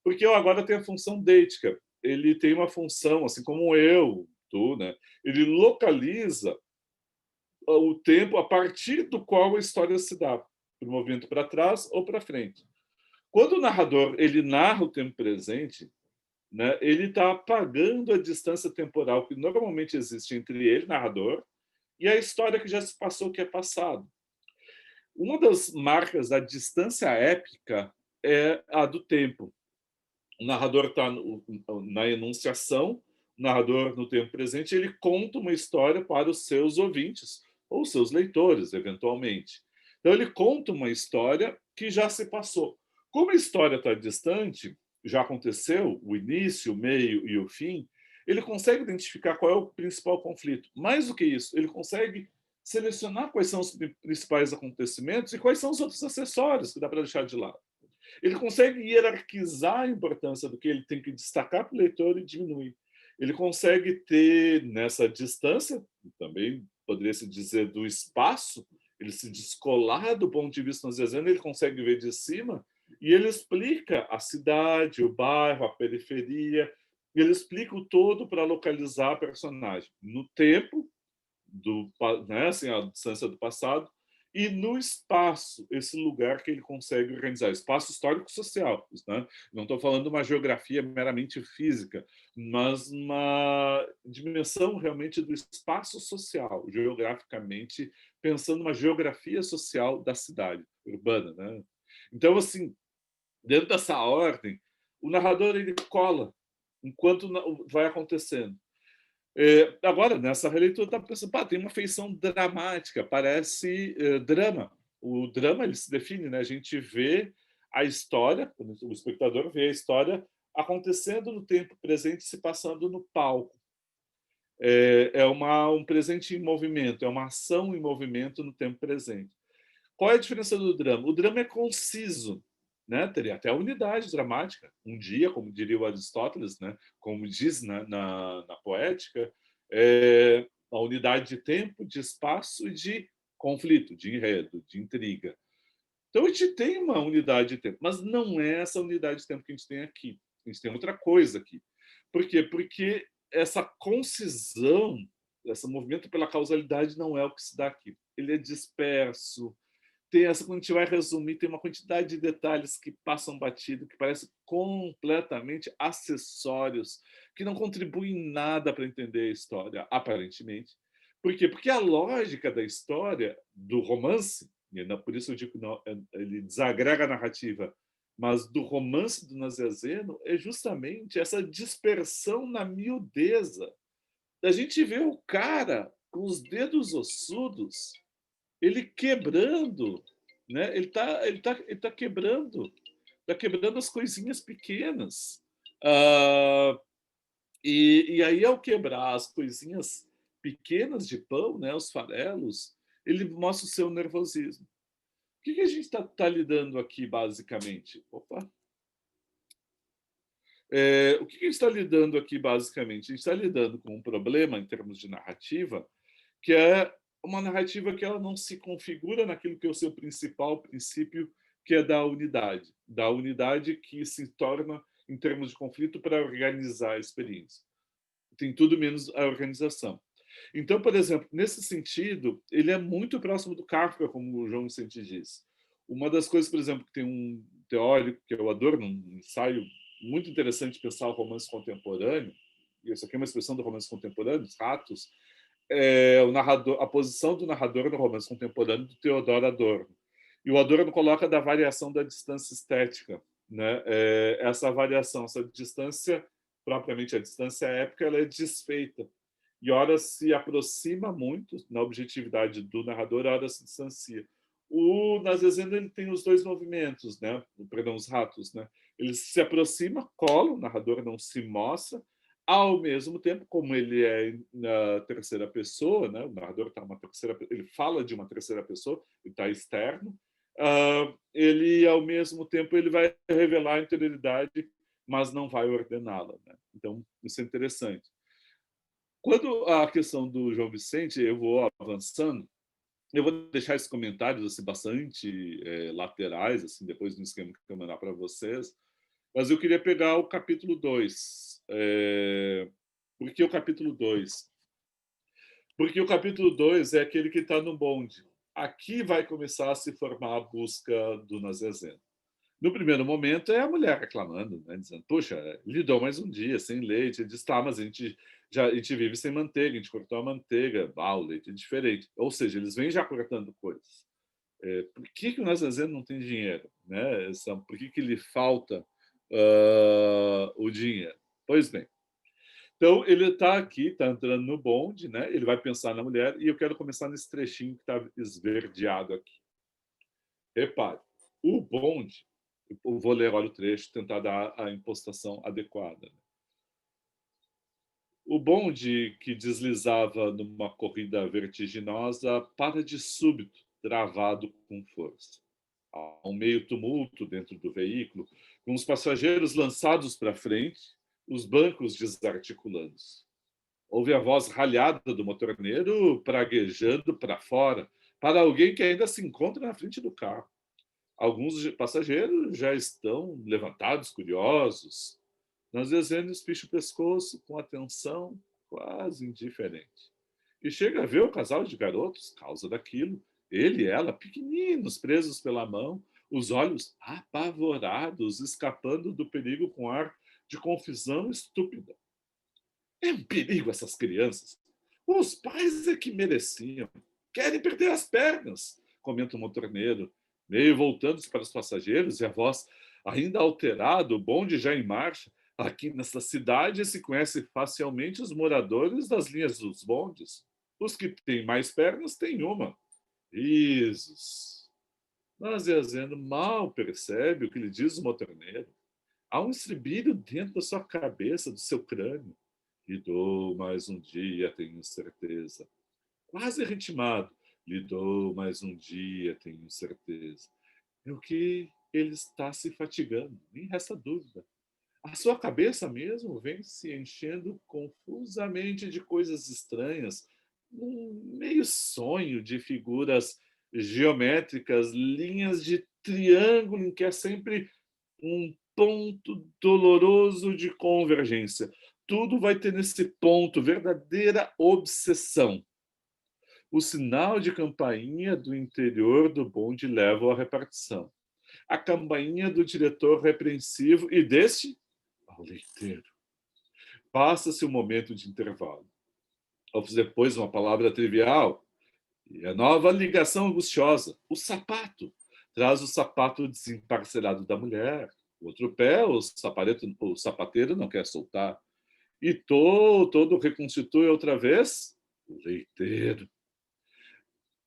porque o agora tem a função deítica. Ele tem uma função, assim como eu, tu, né? Ele localiza o tempo a partir do qual a história se dá, do movimento para trás ou para frente. Quando o narrador ele narra o tempo presente, né, ele está apagando a distância temporal que normalmente existe entre ele, narrador, e a história que já se passou, que é passado. Uma das marcas da distância épica é a do tempo. O narrador está na enunciação, o narrador no tempo presente, ele conta uma história para os seus ouvintes, ou seus leitores, eventualmente. Então, ele conta uma história que já se passou. Como a história está distante, já aconteceu, o início, o meio e o fim, ele consegue identificar qual é o principal conflito. Mais do que isso, ele consegue selecionar quais são os principais acontecimentos e quais são os outros acessórios que dá para deixar de lado. Ele consegue hierarquizar a importância do que ele tem que destacar para o leitor e diminuir. Ele consegue ter, nessa distância, também poderia se dizer do espaço, ele se descolar do ponto de vista naziano, ele consegue ver de cima e ele explica a cidade, o bairro, a periferia, ele explica o todo para localizar a personagem no tempo, né, assim, a distância do passado, e no espaço, esse lugar que ele consegue organizar, espaço histórico-social. Né? Não estou falando de uma geografia meramente física, mas uma dimensão realmente do espaço social, geograficamente, pensando uma geografia social da cidade urbana. Né? Então, assim, dentro dessa ordem, o narrador ele cola enquanto vai acontecendo. Agora, nessa releitura, está pensando, tem uma feição dramática, parece drama. O drama ele se define, né? A gente vê a história, o espectador vê a história acontecendo no tempo presente, se passando no palco. É um presente em movimento, é uma ação em movimento no tempo presente. Qual é a diferença do drama? O drama é conciso, né? Teria até a unidade dramática. Um dia, como diria o Aristóteles, né? Como diz na poética, a unidade de tempo, de espaço e de conflito, de enredo, de intriga. Então, a gente tem uma unidade de tempo, mas não é essa unidade de tempo que a gente tem aqui. A gente tem outra coisa aqui. Por quê? Porque essa concisão, esse movimento pela causalidade não é o que se dá aqui. Ele é disperso, tem essa, quando a gente vai resumir, tem uma quantidade de detalhes que passam batido, que parecem completamente acessórios, que não contribuem nada para entender a história, aparentemente. Por quê? Porque a lógica da história, do romance, e por isso eu digo que não, ele desagrega a narrativa, mas do romance do Nazianzen é justamente essa dispersão na miudeza. A gente vê o cara com os dedos ossudos, ele quebrando, né? Ele tá quebrando as coisinhas pequenas. Ah, e aí, ao quebrar as coisinhas pequenas de pão, né, os farelos, ele mostra o seu nervosismo. O que a gente está lidando aqui, basicamente? Opa! O que a gente está lidando aqui, basicamente? A gente está lidando com um problema, em termos de narrativa, que é uma narrativa que ela não se configura naquilo que é o seu principal princípio, que é da unidade que se torna, em termos de conflito, para organizar a experiência. Tem tudo menos a organização. Então, por exemplo, nesse sentido, ele é muito próximo do Kafka, como o João Vicente diz. Uma das coisas, por exemplo, que tem um teórico que eu adoro, num ensaio muito interessante de pensar o romance contemporâneo, e isso aqui é uma expressão do romance contemporâneo, os ratos, é o narrador, a posição do narrador no romance contemporâneo do Theodor Adorno. E o Adorno coloca da variação da distância estética, né? Essa variação, essa distância, propriamente a distância épica, ela é desfeita. E ora se aproxima muito na objetividade do narrador, ora se distancia. O Nazezeno, ele tem os dois movimentos, né? Perdão, os ratos, né? Ele se aproxima, cola, o narrador não se mostra, ao mesmo tempo, como ele é na terceira pessoa, né? O narrador está uma terceira, ele fala de uma terceira pessoa, ele está externo. Ele, ao mesmo tempo, ele vai revelar a interioridade, mas não vai ordená-la, né? Então, isso é interessante. Quando a questão do João Vicente, eu vou avançando, eu vou deixar esses comentários assim, bastante laterais, assim, depois do esquema que eu mandar para vocês, mas eu queria pegar o capítulo 2. Por que o capítulo 2? Porque o capítulo 2 é aquele que está no bonde. Aqui vai começar a se formar a busca do Nazezeno. No primeiro momento, é a mulher reclamando, né, dizendo: Puxa, lhe dou mais um dia sem leite. Ele diz: Tá, mas a gente vive sem manteiga, a gente cortou a manteiga, o leite é diferente. Ou seja, eles vêm já cortando coisas. Por que o Nazezeno não tem dinheiro? Né? Por que lhe falta o dinheiro? Pois bem, então ele está aqui, está entrando no bonde, né? Ele vai pensar na mulher, e eu quero começar nesse trechinho que está esverdeado aqui. Repare, o bonde, eu vou ler agora o trecho, tentar dar a impostação adequada. O bonde, que deslizava numa corrida vertiginosa, para de súbito, travado com força. Há um meio tumulto dentro do veículo, com os passageiros lançados para frente, os bancos desarticulando. Houve a voz ralhada do motorneiro praguejando para fora, para alguém que ainda se encontra na frente do carro. Alguns passageiros já estão levantados, curiosos. Nazezeno espicha o pescoço com atenção quase indiferente. E chega a ver o casal de garotos, causa daquilo, ele e ela, pequeninos, presos pela mão, os olhos apavorados, escapando do perigo com ar de confusão estúpida. É um perigo essas crianças. Os pais é que mereciam. Querem perder as pernas, comenta o motorneiro, meio voltando-se para os passageiros, e a voz ainda alterada, o bonde já em marcha. Aqui nessa cidade se conhece facilmente os moradores das linhas dos bondes. Os que têm mais pernas têm uma. Risos. Mas Yazeno mal percebe o que lhe diz o motorneiro. Há um estribilho dentro da sua cabeça, do seu crânio. Lhe dou mais um dia, tenho certeza. Quase ritmado. Lhe dou mais um dia, tenho certeza. É o que ele está se fatigando, nem resta dúvida. A sua cabeça mesmo vem se enchendo confusamente de coisas estranhas, um meio sonho de figuras geométricas, linhas de triângulo em que é sempre um ponto doloroso de convergência. Tudo vai ter nesse ponto verdadeira obsessão. O sinal de campainha do interior do bonde leva à repartição. A campainha do diretor repreensivo e deste ao leiteiro. Passa-se um momento de intervalo. Depois uma palavra trivial e a nova ligação angustiosa. O sapato. Traz o sapato desemparcelado da mulher. O outro pé, o sapateiro não quer soltar. E todo reconstitui outra vez o leiteiro.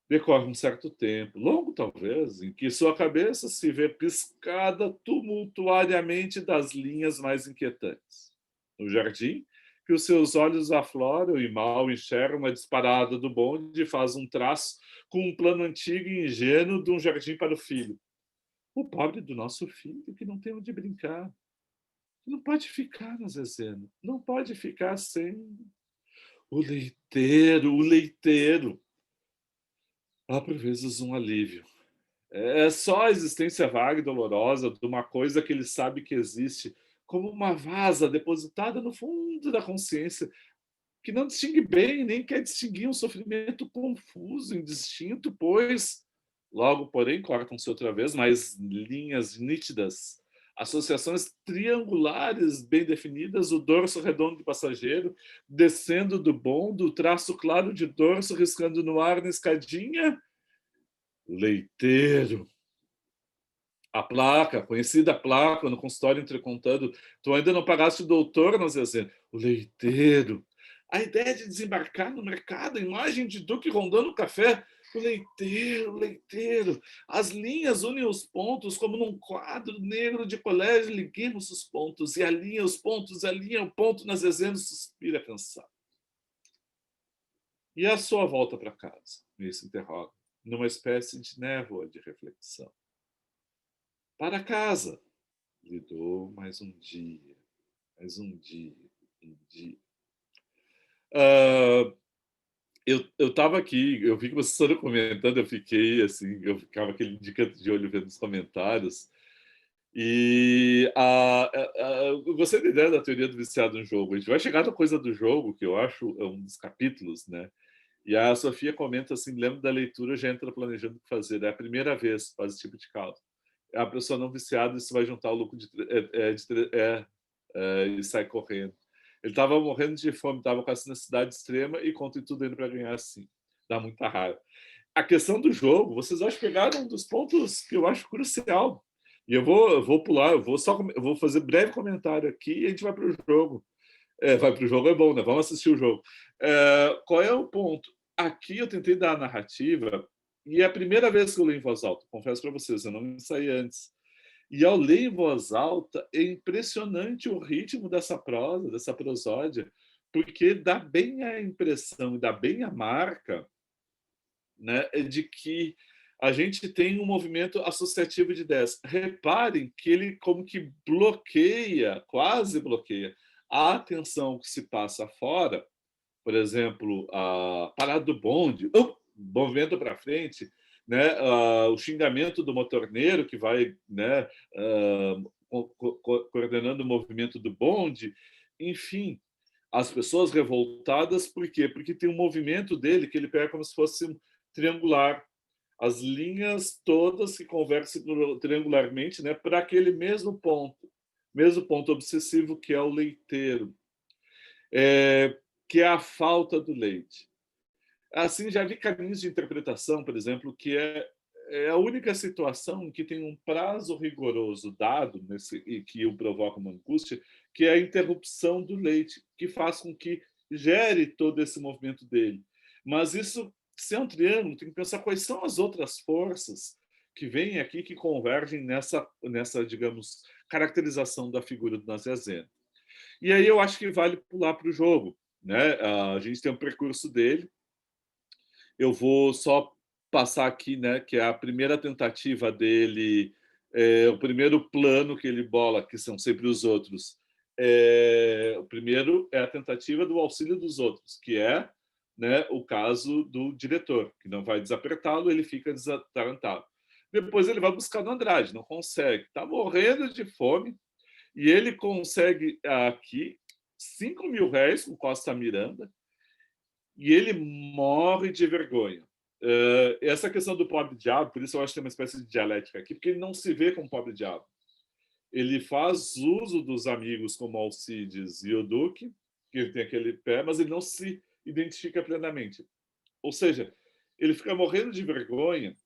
Decorre um certo tempo, longo talvez, em que sua cabeça se vê piscada tumultuariamente das linhas mais inquietantes. No jardim, que os seus olhos afloram e mal enxergam a disparada do bonde e faz um traço com um plano antigo e ingênuo de um jardim para o filho. O pobre do nosso filho, que não tem onde brincar. Não pode ficar na Zezena. Não pode ficar sem o leiteiro, o leiteiro. Há por vezes um alívio. É só a existência vaga e dolorosa de uma coisa que ele sabe que existe, como uma vasa depositada no fundo da consciência, que não distingue bem, nem quer distinguir um sofrimento confuso, indistinto, pois, logo, porém, cortam-se outra vez mais linhas nítidas, associações triangulares bem definidas, o dorso redondo do passageiro, descendo do bonde, o traço claro de dorso riscando no ar na escadinha. Leiteiro. A placa, conhecida placa no consultório entrecontando, tu ainda não pagaste o doutor, nós dizendo, o leiteiro. A ideia de desembarcar no mercado, a imagem de Duque rondando o café, o leiteiro, o leiteiro. As linhas unem os pontos como num quadro negro de colégio, liguemos os pontos, e alinha os pontos, alinha o ponto nas dezenas, suspira cansado. E a sua volta para casa? Me se interroga, numa espécie de névoa de reflexão. Para casa, lhe dou mais um dia, mais um dia, um dia. Ah, eu estava aqui, eu vi que vocês estavam comentando, eu fiquei assim, eu ficava aquele indicando de olho vendo os comentários. E eu gostei da ideia da teoria do viciado no jogo. A gente vai chegar na coisa do jogo, que eu acho é um dos capítulos, né? E a Sofia comenta assim: lembro da leitura, já entra planejando o que fazer. É a primeira vez que faz esse tipo de cálculo. A pessoa não viciada, isso vai juntar o lucro e sai correndo. Ele estava morrendo de fome, estava com essa necessidade extrema e conta tudo indo para ganhar assim. Dá muita raiva. A questão do jogo, vocês acho que pegaram um dos pontos que eu acho crucial. E eu vou pular, eu vou fazer breve comentário aqui e a gente vai para o jogo. Vai para o jogo é bom, né? Vamos assistir o jogo. Qual é o ponto? Aqui eu tentei dar a narrativa e é a primeira vez que eu leio em voz alta. Confesso para vocês, eu não ensaiei antes. E ao ler em voz alta, é impressionante o ritmo dessa prosa, dessa prosódia, porque dá bem a impressão, dá bem a marca, né, de que a gente tem um movimento associativo de ideias. Reparem que ele como que bloqueia, quase bloqueia, a atenção que se passa fora, por exemplo, a parada do bonde, movimento para frente, né, o xingamento do motorneiro que vai, né, coordenando o movimento do bonde, enfim, as pessoas revoltadas, por quê? Porque tem um movimento dele que ele pega como se fosse um triangular, as linhas todas que conversam triangularmente, né, para aquele mesmo ponto obsessivo que é o leiteiro, que é a falta do leite. Assim, já vi caminhos de interpretação, por exemplo, que é a única situação em que tem um prazo rigoroso dado e que o provoca uma angústia, que é a interrupção do leite, que faz com que gere todo esse movimento dele. Mas isso, se é um triângulo, tem que pensar quais são as outras forças que vêm aqui que convergem nessa digamos, caracterização da figura do Nazianzen. E aí eu acho que vale pular para o jogo, né? A gente tem um percurso dele. Eu vou só passar aqui, né, que é a primeira tentativa dele, o primeiro plano que ele bola, que são sempre os outros. O primeiro é a tentativa do auxílio dos outros, que é, né, o caso do diretor, que não vai desapertá-lo, ele fica desatarantado. Depois ele vai buscar no Andrade, não consegue, está morrendo de fome, e ele consegue aqui 5.000 réis com Costa Miranda, e ele morre de vergonha. Essa questão do pobre diabo, por isso eu acho que tem uma espécie de dialética aqui, porque ele não se vê como pobre diabo. Ele faz uso dos amigos como Alcides e o Duque, que ele tem aquele pé, mas ele não se identifica plenamente. Ou seja, ele fica morrendo de vergonha,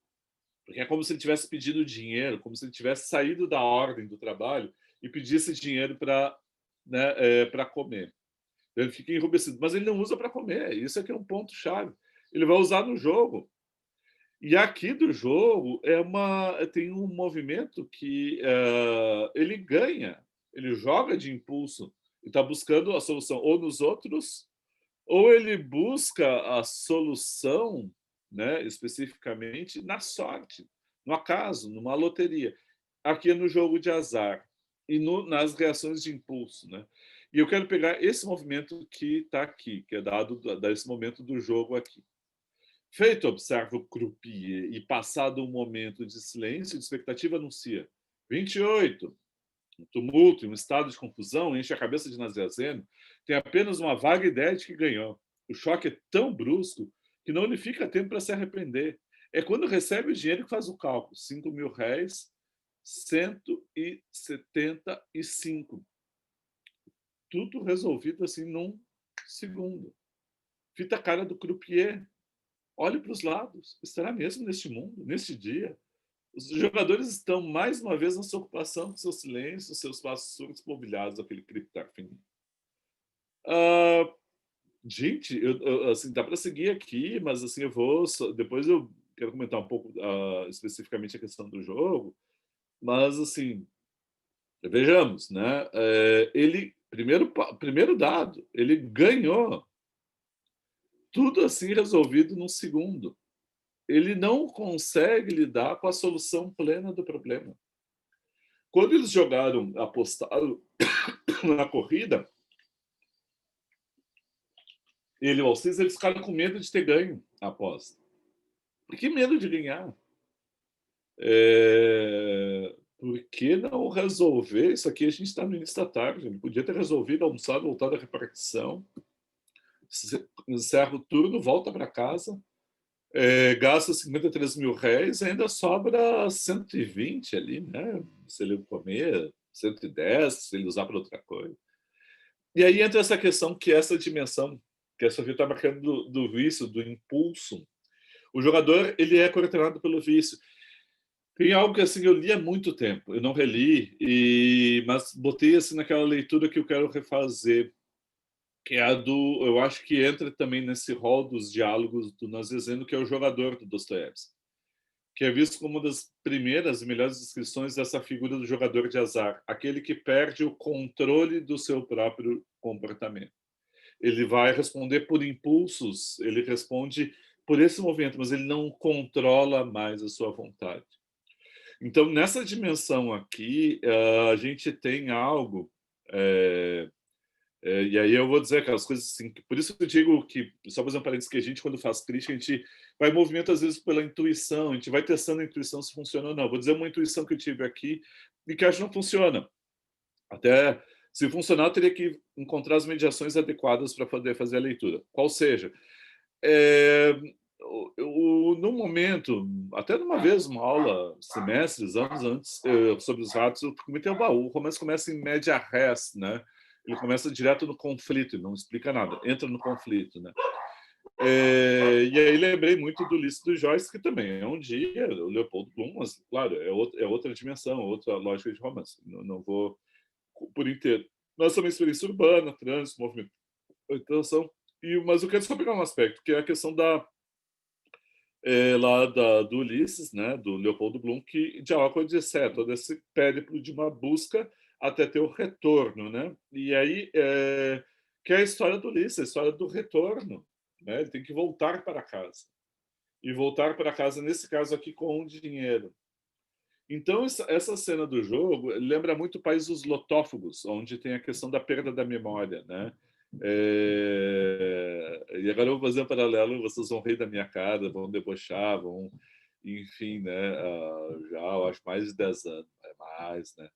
porque é como se ele tivesse pedido dinheiro, como se ele tivesse saído da ordem do trabalho e pedisse dinheiro para, né, para comer. Ele fica enrubescido, mas ele não usa para comer. Isso é que é um ponto chave. Ele vai usar no jogo. E aqui do jogo tem um movimento que ele ganha, ele joga de impulso e está buscando a solução ou nos outros, ou ele busca a solução, né, especificamente na sorte, no acaso, numa loteria. Aqui é no jogo de azar e nas reações de impulso, né? E eu quero pegar esse movimento que está aqui, que é dado desse momento do jogo aqui. Feito, observa o croupier e, passado um momento de silêncio e de expectativa, anuncia: 28. Um tumulto e um estado de confusão enche a cabeça de Naziazeno. Tem apenas uma vaga ideia de que ganhou. O choque é tão brusco que não lhe fica tempo para se arrepender. É quando recebe o dinheiro que faz o cálculo: 5.000 réis, 175. Tudo resolvido assim num segundo. Fita a cara do croupier. Olhe para os lados. Estará mesmo neste mundo, neste dia? Os jogadores estão mais uma vez na sua ocupação, com seu silêncio, seus passos surdos polvilhados, aquele criptar fininho. Ah, gente, assim, dá para seguir aqui, mas assim, depois eu quero comentar um pouco especificamente a questão do jogo, mas assim, vejamos, né? Ele, primeiro dado, ele ganhou tudo assim resolvido num segundo. Ele não consegue lidar com a solução plena do problema. Quando eles apostaram na corrida, ele e o Alcides, eles ficaram com medo de ter ganho a aposta. Por que medo de ganhar? Por que não resolver isso aqui? A gente está no início da tarde. Ele podia ter resolvido, almoçado, voltado à repartição, encerra o turno, volta para casa, gasta 53.000 réis, ainda sobra 120 ali, né? Se ele comer, 110, se ele usar para outra coisa. E aí entra essa questão, que é essa dimensão que a Sofia está marcando do vício, do impulso. O jogador, ele é coordenado pelo vício. Tem algo que assim eu li há muito tempo, eu não reli, mas botei assim naquela leitura que eu quero refazer, que é a do, eu acho que entra também nesse rol dos diálogos do Nazizeno, que é o jogador do Dostoiévski, que é visto como uma das primeiras e melhores descrições dessa figura do jogador de azar, aquele que perde o controle do seu próprio comportamento. Ele vai responder por impulsos, ele responde por esse movimento, mas ele não controla mais a sua vontade. Então, nessa dimensão aqui, a gente tem algo, e aí eu vou dizer aquelas coisas assim, por isso que eu digo que, só fazer um parênteses, que a gente, quando faz crítica, a gente vai movimento às vezes pela intuição, a gente vai testando a intuição se funciona ou não. Vou dizer uma intuição que eu tive aqui e que acho que não funciona. Até se funcionar, eu teria que encontrar as mediações adequadas para poder fazer a leitura. Qual seja, no momento, até numa vez, uma aula, semestres, anos antes, sobre os ratos, eu comentei, o romance começa em média res, né? Ele começa direto no conflito, ele não explica nada, entra no conflito, né? E aí lembrei muito do Ulisses do Joyce, que também é um dia, o Leopoldo Bloom, mas, claro, é outra dimensão, outra lógica de romance. Não vou por inteiro. Nós também experiência urbana, trânsito, movimentação. Mas eu quero só pegar um aspecto, que é a questão do Ulisses, né, do Leopoldo Bloom, que dialoga com a Odisseia, todo esse périplo de uma busca até ter o retorno, né? E aí, que é a história do Ulisses, a história do retorno, né? Ele tem que voltar para casa. E voltar para casa, nesse caso aqui, com o dinheiro. Então, essa cena do jogo lembra muito o País dos Lotófagos, onde tem a questão da perda da memória, né? E agora eu vou fazer um paralelo, vocês vão rir da minha cara, vão debochar, enfim, né? Já, eu acho, mais de 10 anos, é mais, né?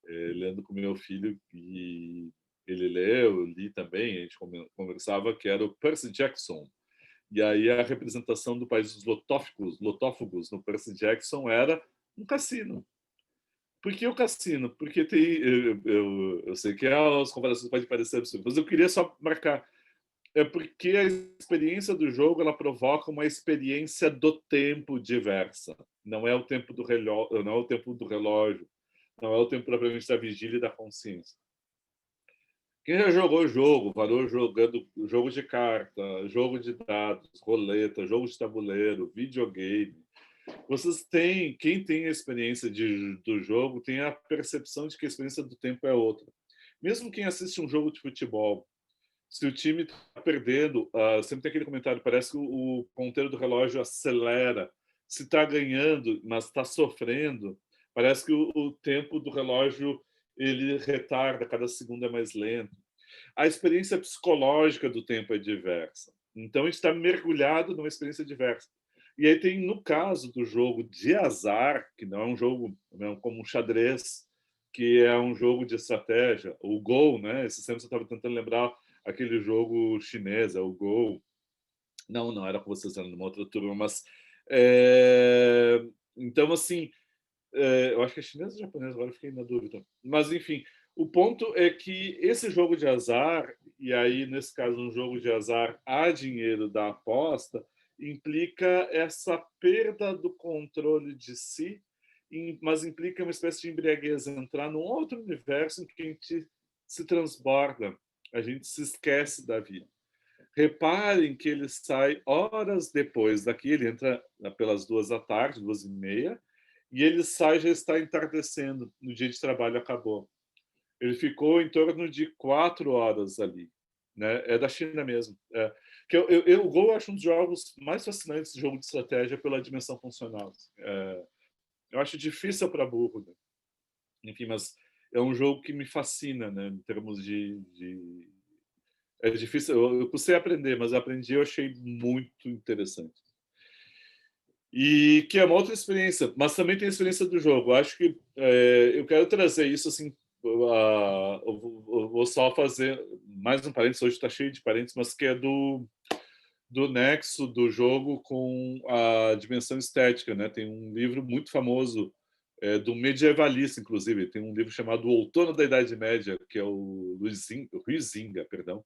Lendo com meu filho, e ele leu, eu li também, a gente conversava, que era o Percy Jackson. E aí a representação do País dos Lotófagos no Percy Jackson era um cassino. Por que o cassino? Porque tem. Eu sei que as comparações podem parecer absurdas, mas eu queria só marcar. É porque a experiência do jogo ela provoca uma experiência do tempo diversa. Não é o tempo do relógio, não é o tempo do relógio, não é o tempo propriamente da vigília e da consciência. Quem já jogou jogo, varou jogando jogo de carta, jogo de dados, roleta, jogo de tabuleiro, videogame, Quem tem a experiência do jogo tem a percepção de que a experiência do tempo é outra. Mesmo quem assiste um jogo de futebol, se o time está perdendo, sempre tem aquele comentário, parece que o ponteiro do relógio acelera. Se está ganhando, mas está sofrendo, parece que o tempo do relógio ele retarda, cada segundo é mais lento. A experiência psicológica do tempo é diversa. Então, a gente está mergulhado numa experiência diversa. E aí tem, no caso do jogo de azar, que não é um jogo não, como um xadrez, que é um jogo de estratégia, o Go, né? Esse tempo eu estava tentando lembrar aquele jogo chinês, é o Go. Não, não era com vocês, era numa outra turma, mas... Então, assim, eu acho que é chinês ou japonês, agora eu fiquei na dúvida. Mas, enfim, o ponto é que esse jogo de azar, e aí, nesse caso, um jogo de azar a dinheiro da aposta, implica essa perda do controle de si, mas implica uma espécie de embriaguez, entrar num outro universo em que a gente se transborda, a gente se esquece da vida. Reparem que ele sai horas depois daqui, ele entra pelas 2 da tarde, 2h30, e ele sai já está entardecendo, no dia de trabalho acabou. Ele ficou em torno de 4 horas ali. Né? É da China mesmo. Que o Go eu acho um dos jogos mais fascinantes de jogo de estratégia pela dimensão funcional. Eu acho difícil para burro. Né? Enfim, mas é um jogo que me fascina, né? Em termos de... É difícil, eu custei aprender, mas aprendi e eu achei muito interessante. E que é uma outra experiência, mas também tem a experiência do jogo. Acho que eu quero trazer isso assim. Eu vou só fazer mais um parênteses, hoje está cheio de parênteses, mas que é do nexo do jogo com a dimensão estética. Né? Tem um livro muito famoso, do medievalista, inclusive. Tem um livro chamado O Outono da Idade Média, que é o Huizinga, perdão.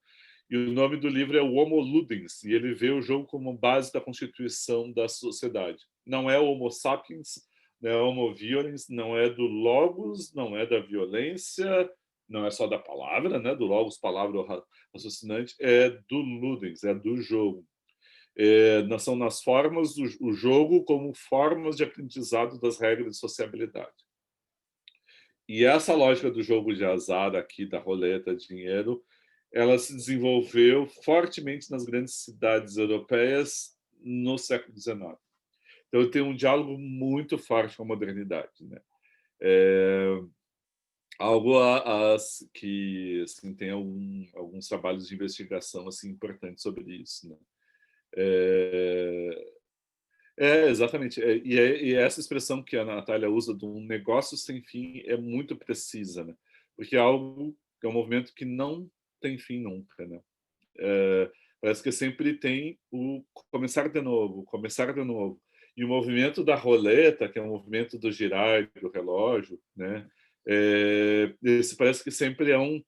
E o nome do livro é o Homo Ludens, e ele vê o jogo como base da constituição da sociedade. Não é o Homo sapiens, não é o Homo violens, não é do logos, não é da violência, não é só da palavra, né? Do logos, palavra raciocinante, é do Ludens, é do jogo. São nas formas o jogo como formas de aprendizado das regras de sociabilidade. E essa lógica do jogo de azar aqui, da roleta, dinheiro, ela se desenvolveu fortemente nas grandes cidades europeias no século XIX. Então, tem um diálogo muito forte com a modernidade. Né? Algo que assim, tem alguns trabalhos de investigação assim, importantes sobre isso. Né? Exatamente. E essa expressão que a Natália usa de um negócio sem fim é muito precisa, né? Porque é algo que é um movimento que não tem fim nunca, né? Parece que sempre tem o começar de novo, começar de novo. E o movimento da roleta, que é o movimento do girar do relógio, né? Esse parece que sempre é um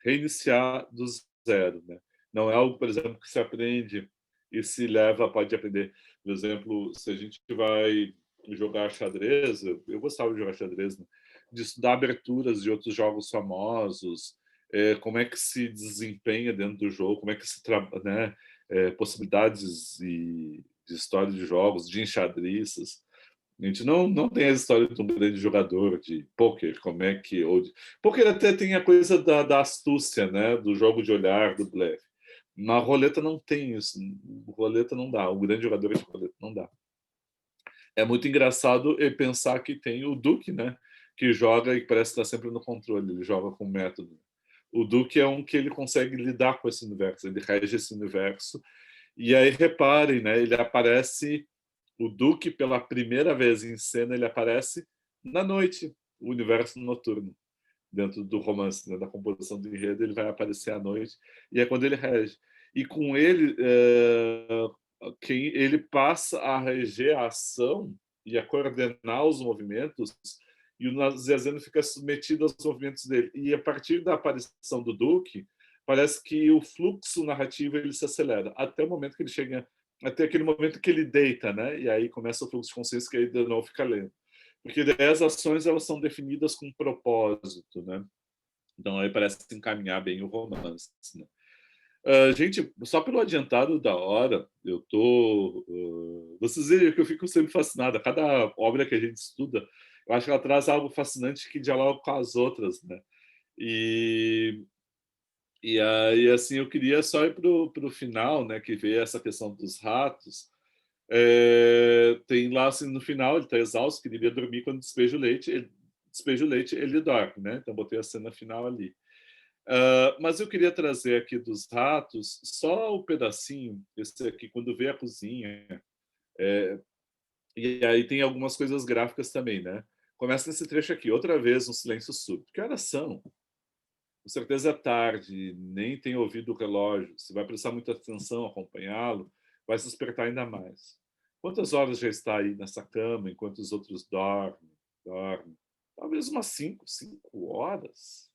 reiniciar do zero, né? Não é algo, por exemplo, que se aprende e se leva, pode aprender. Por exemplo, se a gente vai jogar xadrez, eu gostava de jogar xadrez, né? De estudar aberturas de outros jogos famosos, como é que se desempenha dentro do jogo, como é que se trabalha, né? Possibilidades de história de jogos, de enxadriças. A gente não tem a história de um grande jogador de poker, como é que... Poker até tem a coisa da astúcia, né? Do jogo de olhar, do blefe. Na roleta não tem isso. Roleta não dá. O grande jogador de roleta não dá. É muito engraçado pensar que tem o Duque, né? Que joga e parece estar sempre no controle. Ele joga com método. O Duque é um que ele consegue lidar com esse universo. Ele rege esse universo. E aí, reparem, né? Ele aparece... O Duque, pela primeira vez em cena, ele aparece na noite, o universo noturno. Dentro do romance, né, da composição do enredo, ele vai aparecer à noite, e é quando ele rege. E com ele, quem ele passa a reger a ação e a coordenar os movimentos, e o Nazianzen fica submetido aos movimentos dele. E a partir da aparição do Duque, parece que o fluxo narrativo ele se acelera, até o momento que ele chega, até aquele momento que ele deita, né? E aí começa o fluxo de consciência, que aí de novo fica lento. Porque as ações elas são definidas com propósito, né? Então aí parece encaminhar bem o romance. Né? Gente, só pelo adiantado da hora, eu tô. Vocês veem que eu fico sempre fascinado. Cada obra que a gente estuda, eu acho que ela traz algo fascinante que dialoga com as outras, né? E, e aí, assim, eu queria só ir para o final, né? Que vê essa questão dos ratos. Tem lá, assim, no final, ele está exausto, que devia dormir quando despeja o leite, ele dorme, né? Então, botei a cena final ali. Mas eu queria trazer aqui dos ratos só o pedacinho, esse aqui, quando vê a cozinha. E aí tem algumas coisas gráficas também, né? Começa nesse trecho aqui, outra vez um silêncio súbito. Que horas são? Com certeza é tarde, nem tem ouvido o relógio. Se vai prestar muita atenção, acompanhá-lo, vai se despertar ainda mais. Quantas horas já está aí nessa cama, enquanto os outros dormem? Talvez umas 5 horas.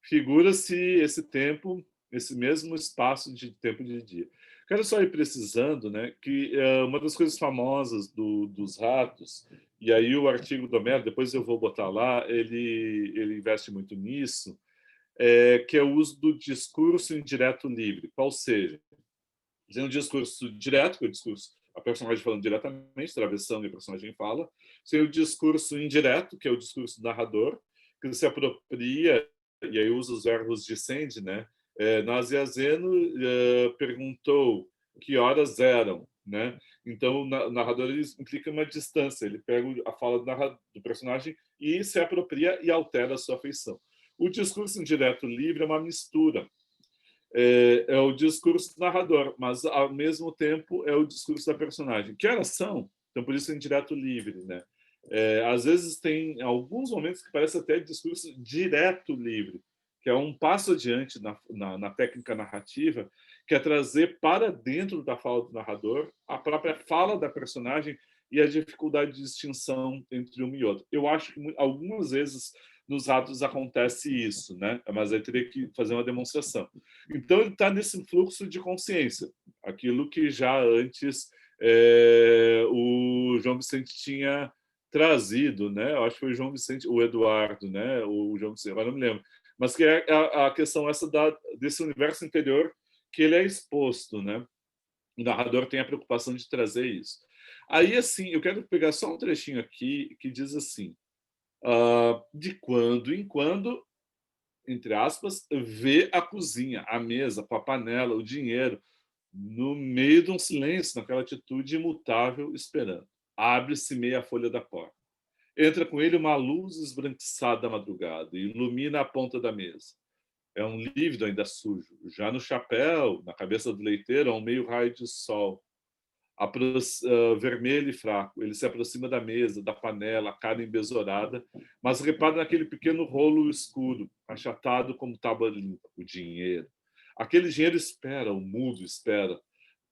Figura-se esse tempo, esse mesmo espaço de tempo de dia. Quero só ir precisando, né, que uma das coisas famosas dos ratos, e aí o artigo do Homero, depois eu vou botar lá, ele investe muito nisso, que é o uso do discurso indireto livre. Qual seja, tem um discurso direto, que é o discurso, a personagem falando diretamente, travessando e a personagem fala, tem o discurso indireto, que é o discurso do narrador, que se apropria, e aí usa os verbos de Sandy, né? Naziazeno perguntou que horas eram, né? Então, o narrador ele implica uma distância, ele pega a fala do personagem e se apropria e altera a sua feição. O discurso indireto livre é uma mistura, é o discurso do narrador, mas ao mesmo tempo é o discurso da personagem. Que horas são? Então, por isso é indireto livre, né? Às vezes tem alguns momentos que parece até discurso direto livre, que é um passo adiante na técnica narrativa, que é trazer para dentro da fala do narrador a própria fala da personagem e a dificuldade de distinção entre um e outro. Eu acho que algumas vezes nos ratos acontece isso, né? Mas aí teria que fazer uma demonstração. Então, ele está nesse fluxo de consciência, aquilo que já antes o João Vicente tinha trazido, né? Eu acho que foi o João Vicente, o Eduardo, né? O João Vicente, agora não me lembro. Mas que é a questão essa desse universo interior que ele é exposto, né? O narrador tem a preocupação de trazer isso. Aí, assim, eu quero pegar só um trechinho aqui que diz assim: de quando em quando, entre aspas, vê a cozinha, a mesa, com a panela, o dinheiro, no meio de um silêncio, naquela atitude imutável, esperando. Abre-se meia folha da porta. Entra com ele uma luz esbranquiçada da madrugada e ilumina a ponta da mesa. É um lívido ainda sujo. Já no chapéu, na cabeça do leiteiro, há um meio raio de sol. Vermelho e fraco. Ele se aproxima da mesa, da panela, a cara embesourada, mas repara naquele pequeno rolo escuro, achatado como tábua limpa, o dinheiro. Aquele dinheiro espera, o mudo espera.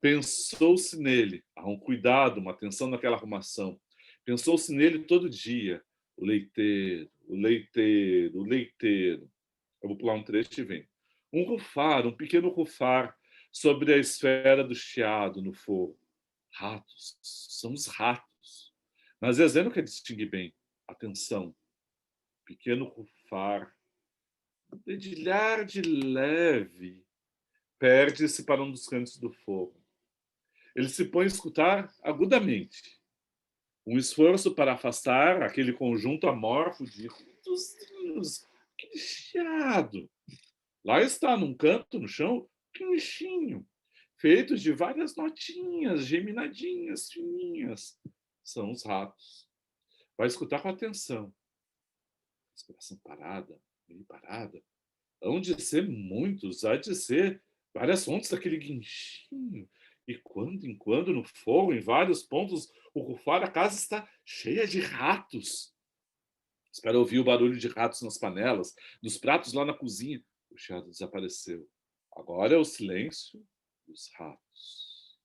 Pensou-se nele, há um cuidado, uma atenção naquela arrumação. Pensou-se nele todo dia. O leiteiro, o leiteiro, o leiteiro. Eu vou pular um trecho e vem. Um rufar, um pequeno rufar sobre a esfera do chiado no fogo. Ratos, são os ratos. Mas Zezé não quer distinguir bem. Atenção, pequeno rufar, dedilhar de leve, perde-se para um dos cantos do fogo. Ele se põe a escutar agudamente. Um esforço para afastar aquele conjunto amorfo de rutozinhos, aquele chiado. Lá está, num canto, no chão, quinchinho, feitos de várias notinhas, geminadinhas, fininhas. São os ratos. Vai escutar com atenção. Respiração parada, meio parada. Hão de ser muitos, há de ser várias fontes daquele guinchinho. E quando em quando, no fogo, em vários pontos, o rufar da casa está cheia de ratos. Espera ouvir o barulho de ratos nas panelas, nos pratos lá na cozinha. O chiado desapareceu. Agora é o silêncio dos ratos.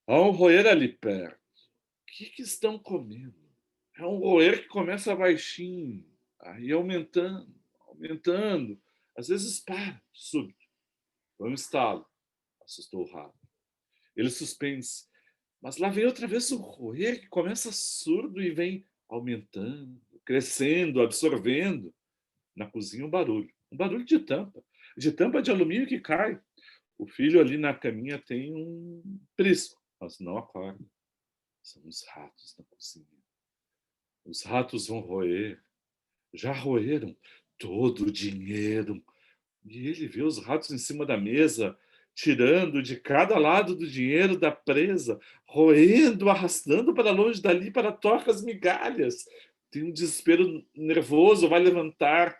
Há um roer ali perto. O que estão comendo? É um roer que começa baixinho, aí aumentando, aumentando. Às vezes para, súbito. Foi um estalo. Assustou o rato. Ele suspende-se. Mas lá vem outra vez o roer que começa surdo e vem aumentando, crescendo, absorvendo. na cozinha um barulho de tampa de alumínio que cai. O filho ali na caminha tem um prisco, mas não acorda. São os ratos na cozinha. Os ratos vão roer, já roeram todo o dinheiro. E ele vê os ratos em cima da mesa, tirando de cada lado do dinheiro da presa, roendo, arrastando para longe dali para tocar as migalhas. Tem um desespero nervoso, vai levantar,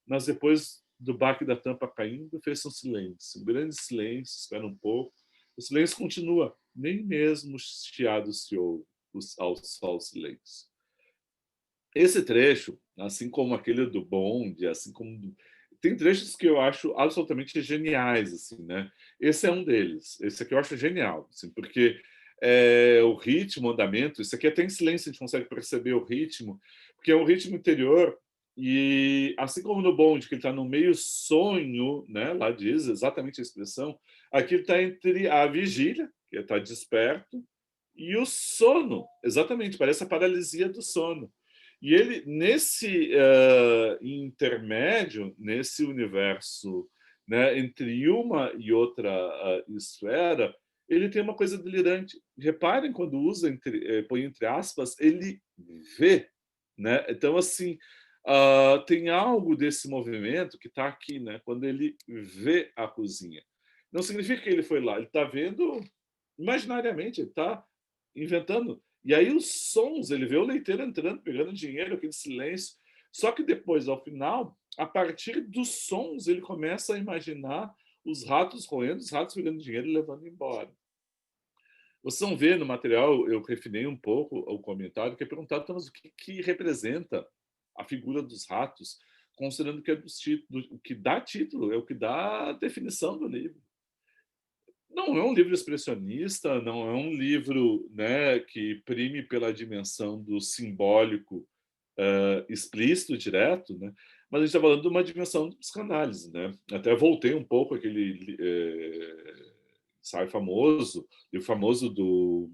mas depois do baque da tampa caindo, fez um silêncio, um grande silêncio, espera um pouco. O silêncio continua, nem mesmo os chiados se ouve ao silêncio. Esse trecho, assim como aquele do bonde, assim como tem trechos que eu acho absolutamente geniais, assim, né? Esse é um deles. Esse aqui eu acho genial, assim, porque o ritmo, o andamento, isso aqui até em silêncio a gente consegue perceber o ritmo, porque é um ritmo interior e assim como no bonde que ele está no meio sonho, né? Lá diz exatamente a expressão. Aqui ele está entre a vigília, que está desperto, e o sono, exatamente, parece a paralisia do sono. E ele, nesse intermédio, nesse universo, né, entre uma e outra esfera, ele tem uma coisa delirante. Reparem quando usa, põe entre aspas, ele vê. Né? Então, assim, tem algo desse movimento que está aqui, né, quando ele vê a cozinha. Não significa que ele foi lá, ele está vendo imaginariamente, ele está inventando. E aí os sons, ele vê o leiteiro entrando, pegando dinheiro, aquele silêncio. Só que depois, ao final, a partir dos sons, ele começa a imaginar os ratos roendo, os ratos pegando dinheiro e levando embora. Vocês vão ver no material, eu refinei um pouco o comentário, que é perguntado, mas o que representa a figura dos ratos, considerando que é o que dá título, é o que dá a definição do livro. Não é um livro expressionista, não é um livro, né, que prime pela dimensão do simbólico explícito, direto, né? Mas a gente está falando de uma dimensão de psicanálise. Né? Até voltei um pouco aquele ensaio famoso, e o famoso do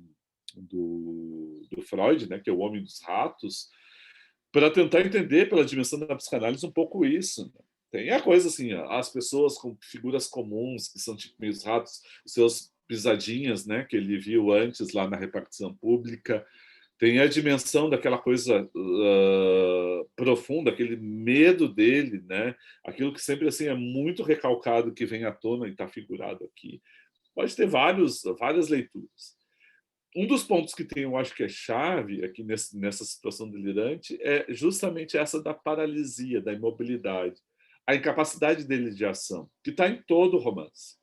Freud, né, que é o Homem dos Ratos, para tentar entender pela dimensão da psicanálise um pouco isso. Né? Tem a coisa assim, as pessoas com figuras comuns, que são tipo meio ratos, os seus pisadinhas, né, que ele viu antes lá na repartição pública. Tem a dimensão daquela coisa profunda, aquele medo dele, né? Aquilo que sempre assim é muito recalcado, que vem à tona e está figurado aqui. Pode ter várias leituras. Um dos pontos que tem, eu acho que é chave aqui nessa situação delirante é justamente essa da paralisia, da imobilidade, a incapacidade dele de ação, que está em todo o romance.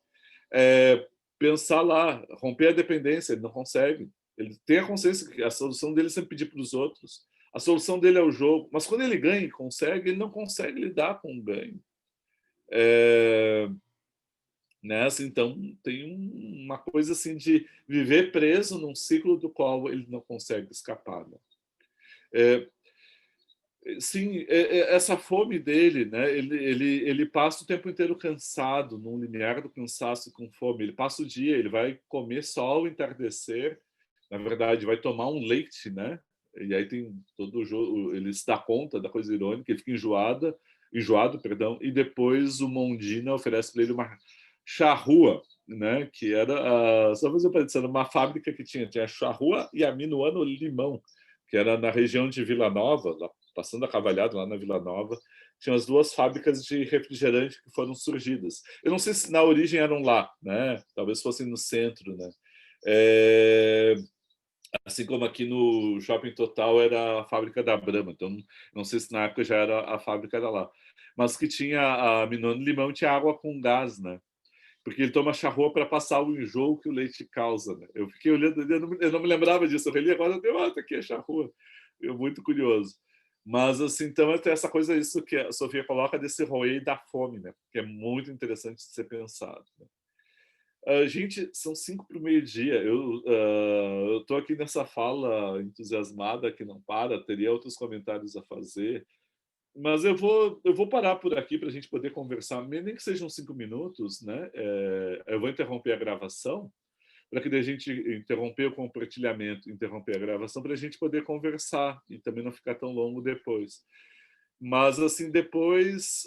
Pensar lá, romper a dependência, ele não consegue. Ele tem a consciência que a solução dele é sempre pedir para os outros. A solução dele é o jogo. Mas quando ele ganha e consegue, ele não consegue lidar com o ganho. Nessa, então, tem uma coisa assim de viver preso num ciclo do qual ele não consegue escapar. Né? Sim, essa fome dele, né? Ele passa o tempo inteiro cansado, num limiar do cansaço com fome. Ele passa o dia, ele vai comer só ao entardecer. Na verdade, vai tomar um leite, né? E aí tem todo o jogo, ele se dá conta da coisa irônica, ele fica enjoado, perdão, e depois o Mondina oferece para ele uma charrua, né? Que era, só fazer parecer, uma fábrica que tinha a charrua e a Minuano Limão, que era na região de Vila Nova, lá, passando a Cavalhado, lá na Vila Nova, tinha as duas fábricas de refrigerante que foram surgidas. Eu não sei se na origem eram lá, né? Talvez fossem no centro, né? Assim como aqui no Shopping Total era a fábrica da Brahma, então não sei se na época já era a fábrica era lá, mas que tinha a Minuano Limão, tinha água com gás, né? Porque ele toma charrua para passar o enjoo que o leite causa. Né? Eu fiquei olhando, eu não me lembrava disso, eu reli agora, eu tá aqui a charrua. Eu muito curioso. Mas, assim, então, tem essa coisa, isso que a Sofia coloca desse roer da fome, né? Que é muito interessante de ser pensado. Né? Gente, são 5 para o meio-dia. Eu estou aqui nessa fala entusiasmada que não para, teria outros comentários a fazer, mas eu vou parar por aqui para a gente poder conversar, nem que sejam 5 minutos, né? Eu vou interromper a gravação, para que a gente interromper o compartilhamento, interromper a gravação, para a gente poder conversar e também não ficar tão longo depois. Mas, assim, depois,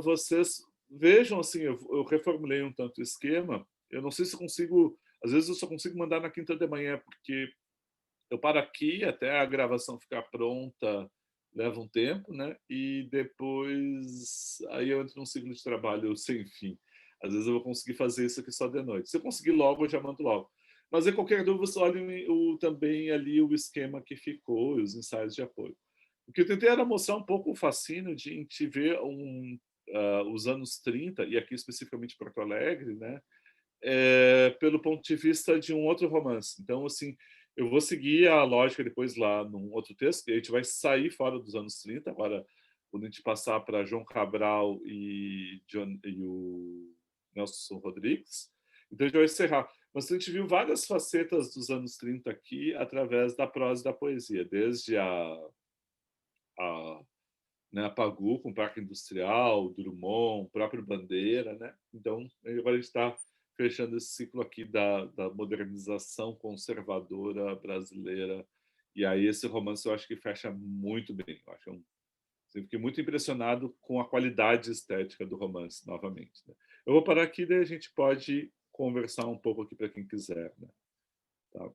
vocês vejam, assim, eu reformulei um tanto o esquema, eu não sei se eu consigo às vezes eu só consigo mandar na quinta de manhã, porque eu paro aqui até a gravação ficar pronta, leva um tempo, né, e depois aí eu entro num ciclo de trabalho sem fim. Às vezes eu vou conseguir fazer isso aqui só de noite. Se eu conseguir logo, eu já mando logo. Mas em qualquer dúvida, você olhem também ali o esquema que ficou, os ensaios de apoio. O que eu tentei era mostrar um pouco o fascínio de a gente ver os anos 30 e aqui especificamente Porto Alegre, né, pelo ponto de vista de um outro romance. Então, assim, eu vou seguir a lógica depois lá num outro texto, e a gente vai sair fora dos anos 30, agora, quando a gente passar para João Cabral e o Nelson Rodrigues, então a gente vai encerrar. Mas a gente viu várias facetas dos anos 30 aqui através da prosa e da poesia, desde a né, a Pagu com o Parque Industrial, Drummond, o próprio Bandeira, né? Então, agora a gente está fechando esse ciclo aqui da modernização conservadora brasileira. E aí esse romance eu acho que fecha muito bem. Eu acho eu fiquei muito impressionado com a qualidade estética do romance, novamente. Né? Eu vou parar aqui, daí a gente pode conversar um pouco aqui para quem quiser. Né? Tá?